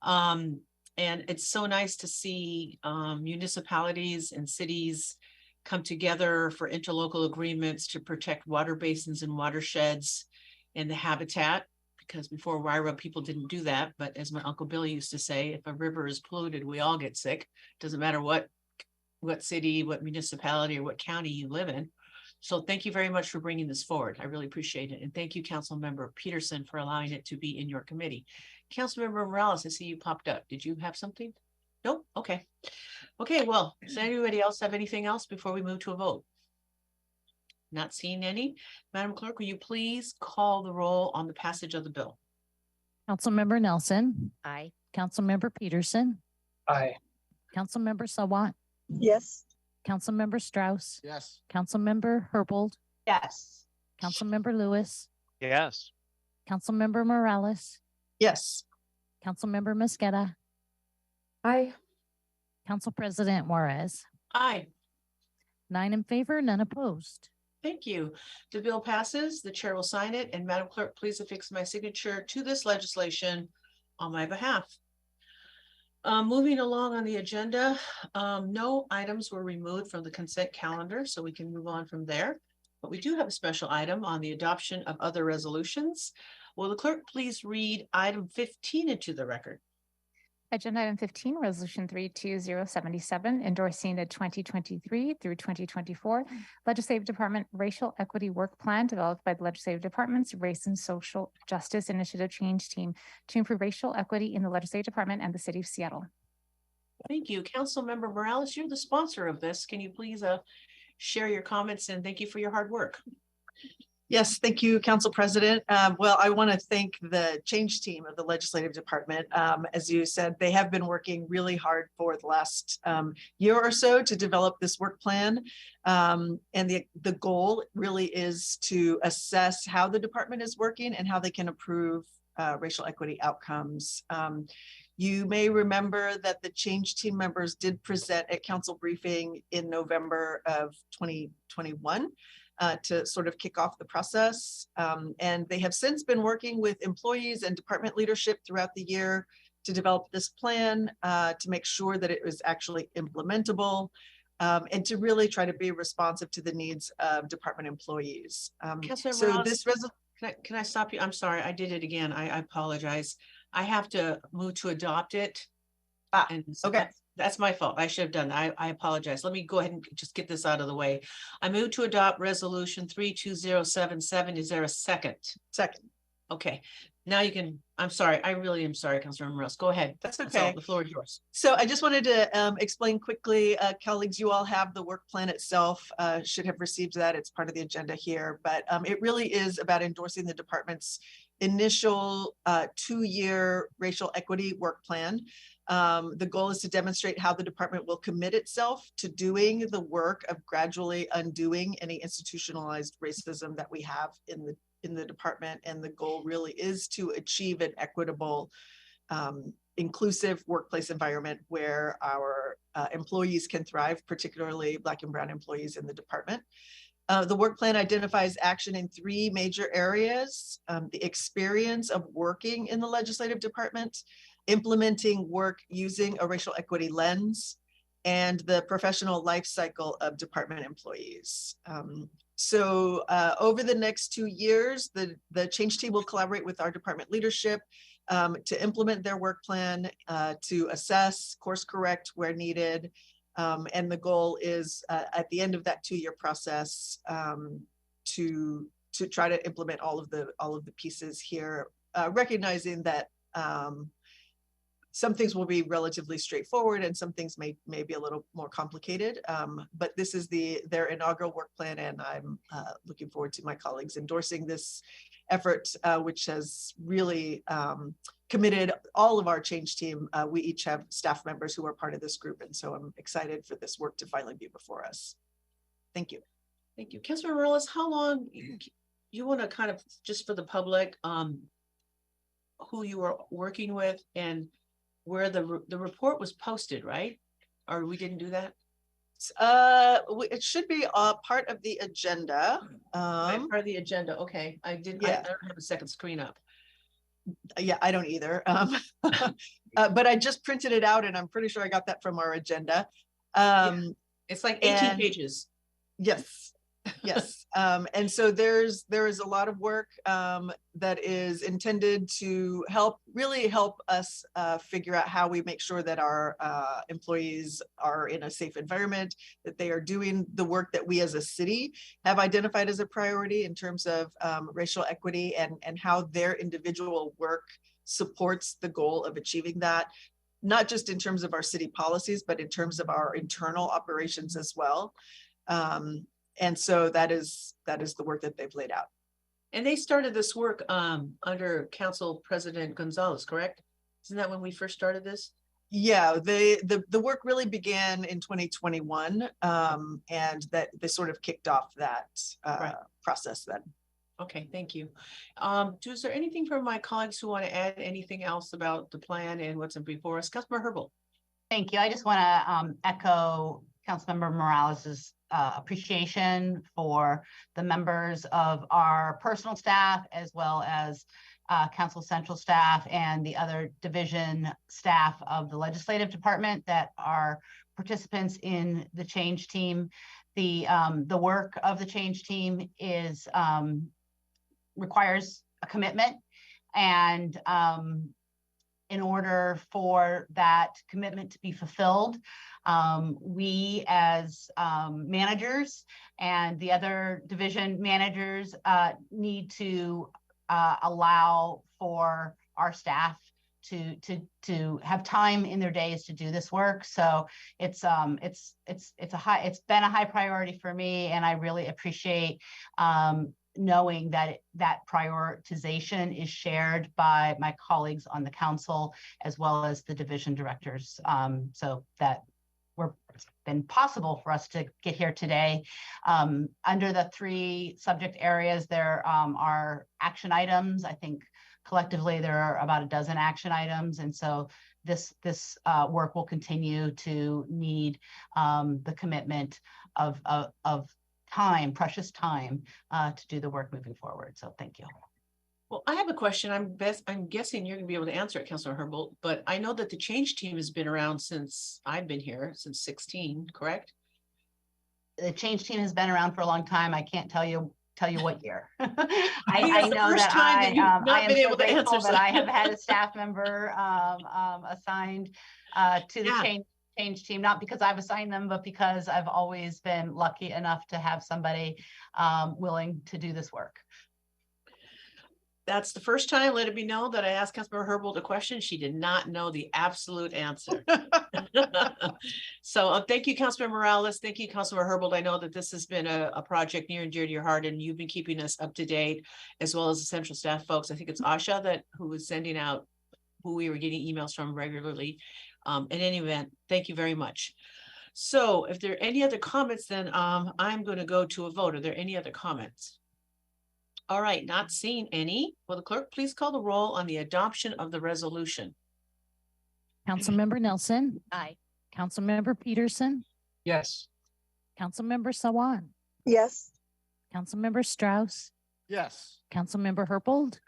And it's so nice to see municipalities and cities come together for interlocal agreements to protect water basins and watersheds and the habitat, because before WIRA, people didn't do that. But as my Uncle Bill used to say, if a river is polluted, we all get sick. Doesn't matter what city, what municipality, or what county you live in. So thank you very much for bringing this forward. I really appreciate it. And thank you, Councilmember Peterson, for allowing it to be in your committee. Councilmember Morales, I see you popped up. Did you have something? Nope. Okay. Okay, well, does anybody else have anything else before we move to a vote? Not seeing any. Madam Clerk, will you please call the roll on the passage of the bill? Councilmember Nelson. Aye. Councilmember Peterson. Aye. Councilmember Sawant. Yes. Councilmember Strauss. Yes. Councilmember Herbold. Yes. Councilmember Lewis. Yes. Councilmember Morales. Yes. Councilmember Mosqueda. Aye. Council President Juarez. Aye. 9 in favor, none opposed. Thank you. The bill passes. The chair will sign it. And Madam Clerk, please affix my signature to this legislation on my behalf. Moving along on the agenda, no items were removed from the consent calendar, so we can move on from there. But we do have a special item on the adoption of other resolutions. Will the clerk please read item 15 into the record? Agenda item 15, resolution 32077, endorsing the 2023 through 2024 Legislative Department Racial Equity Work Plan developed by the Legislative Department's Race and Social Justice Initiative Change Team to improve racial equity in the Legislative Department and the City of Seattle. Thank you. Councilmember Morales, you're the sponsor of this. Can you please share your comments, and thank you for your hard work. Yes, thank you, Council President. Well, I want to thank the change team of the Legislative Department. As you said, they have been working really hard for the last year or so to develop this work plan. And the goal really is to assess how the department is working and how they can improve racial equity outcomes. You may remember that the change team members did present at council briefing in November of 2021. To sort of kick off the process. And they have since been working with employees and department leadership throughout the year to develop this plan, to make sure that it was actually implementable, and to really try to be responsive to the needs of department employees. So this can I stop you? I'm sorry, I did it again. I apologize. I have to move to adopt it. And so okay. That's my fault. I should have done that. I apologize. Let me go ahead and just get this out of the way. I move to adopt resolution 32077. Is there a second? Second. Okay. Now you can, I'm sorry. I really am sorry, Councilor Morales. Go ahead. That's okay. The floor is yours. So I just wanted to explain quickly, colleagues, you all have the work plan itself, should have received that. It's part of the agenda here, but it really is about endorsing the department's initial 2-year racial equity work plan. The goal is to demonstrate how the department will commit itself to doing the work of gradually undoing any institutionalized racism that we have in the department. And the goal really is to achieve an equitable, inclusive workplace environment where our employees can thrive, particularly Black and Brown employees in the department. The work plan identifies action in 3 major areas: the experience of working in the legislative department, implementing work using a racial equity lens, and the professional life cycle of department employees. So over the next 2 years, the change team will collaborate with our department leadership to implement their work plan, to assess, course correct where needed. And the goal is at the end of that 2-year process to try to implement all of the pieces here, recognizing that some things will be relatively straightforward and some things may be a little more complicated. But this is their inaugural work plan, and I'm looking forward to my colleagues endorsing this effort, which has really committed all of our change team. We each have staff members who are part of this group, and so I'm excited for this work to finally be before us. Thank you. Thank you. Councilor Morales, how long you want to kind of, just for the public, who you are working with and where the report was posted, right? Or we didn't do that? It should be part of the agenda. Part of the agenda. Okay. I don't have a second screen up. Yeah, I don't either. But I just printed it out, and I'm pretty sure I got that from our agenda. It's like 18 pages. Yes. Yes. And so there is a lot of work that is intended to really help us figure out how we make sure that our employees are in a safe environment, that they are doing the work that we as a city have identified as a priority in terms of racial equity, and how their individual work supports the goal of achieving that, not just in terms of our city policies, but in terms of our internal operations as well. And so that is the work that they've laid out. And they started this work under Council President Gonzalez, correct? Isn't that when we first started this? Yeah, the work really began in 2021, and that they sort of kicked off that process then. Okay, thank you. Is there anything from my colleagues who want to add anything else about the plan and what's before us? Councilmember Herbold. Thank you. I just want to echo Councilmember Morales's appreciation for the members of our personal staff, as well as Council Central staff and the other division staff of the legislative department that are participants in the change team. The work of the change team is requires a commitment, and in order for that commitment to be fulfilled, we as managers and the other division managers need to allow for our staff to have time in their days to do this work. So it's been a high priority for me, and I really appreciate knowing that that prioritization is shared by my colleagues on the council as well as the division directors, so that it's been possible for us to get here today. Under the 3 subject areas, there are action items. I think collectively there are about a dozen action items, and so this work will continue to need the commitment of time, precious time, to do the work moving forward. So thank you. Well, I have a question. I'm guessing you're gonna be able to answer it, Councilor Herbold, but I know that the change team has been around since I've been here, since 16, correct? The change team has been around for a long time. I can't tell you what year. I it's the know first that time that you've not I am been so able to grateful answer that I have something. had a staff member assigned to the change team, not because I've assigned them, but because I've always been lucky enough to have somebody willing to do this work. That's the first time, let it be known, that I asked Councilmember Herbold a question. She did not know the absolute answer. So thank you, Councilmember Morales. Thank you, Councilmember Herbold. I know that this has been a project near and dear to your heart, and you've been keeping us up to date, as well as the central staff folks. I think it's Asha who was sending out, who we were getting emails from regularly. In any event, thank you very much. So if there are any other comments, then I'm going to go to a vote. Are there any other comments? All right, not seeing any. Will the clerk please call the roll on the adoption of the resolution? Councilmember Nelson. Aye. Councilmember Peterson. Yes. Councilmember Sawan. Yes. Councilmember Strauss. Yes. Councilmember Herbold.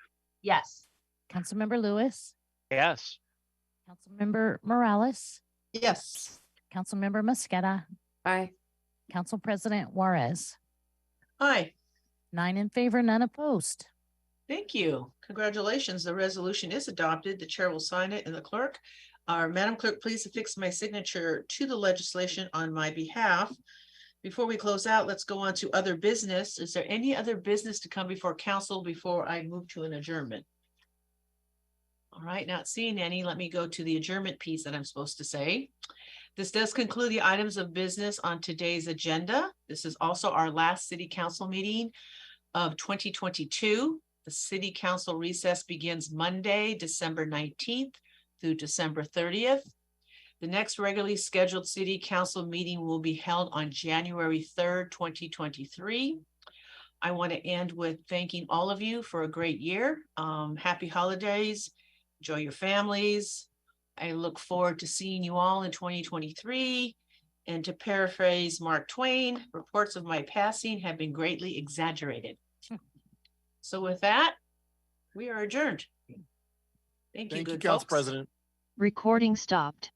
Yes. Councilmember Lewis. Yes. Councilmember Morales. Yes. Councilmember Mosqueda. Aye. Council President Juarez. Aye. 9 in favor, none opposed. Thank you. Congratulations. The resolution is adopted. The chair will sign it, and the clerk. Madam Clerk, please affix my signature to the legislation on my behalf. Before we close out, let's go on to other business. Is there any other business to come before council before I move to an adjournment? All right, not seeing any. Let me go to the adjournment piece that I'm supposed to say. This does conclude the items of business on today's agenda. This is also our last city council meeting of 2022. The city council recess begins Monday, December 19th through December 30th. The next regularly scheduled city council meeting will be held on January 3rd, 2023. I want to end with thanking all of you for a great year. Happy holidays. Enjoy your families. I look forward to seeing you all in 2023. And to paraphrase Mark Twain, reports of my passing have been greatly exaggerated. So with that, we are adjourned. Thank you, Thank you, good Council folks. President. Recording stopped.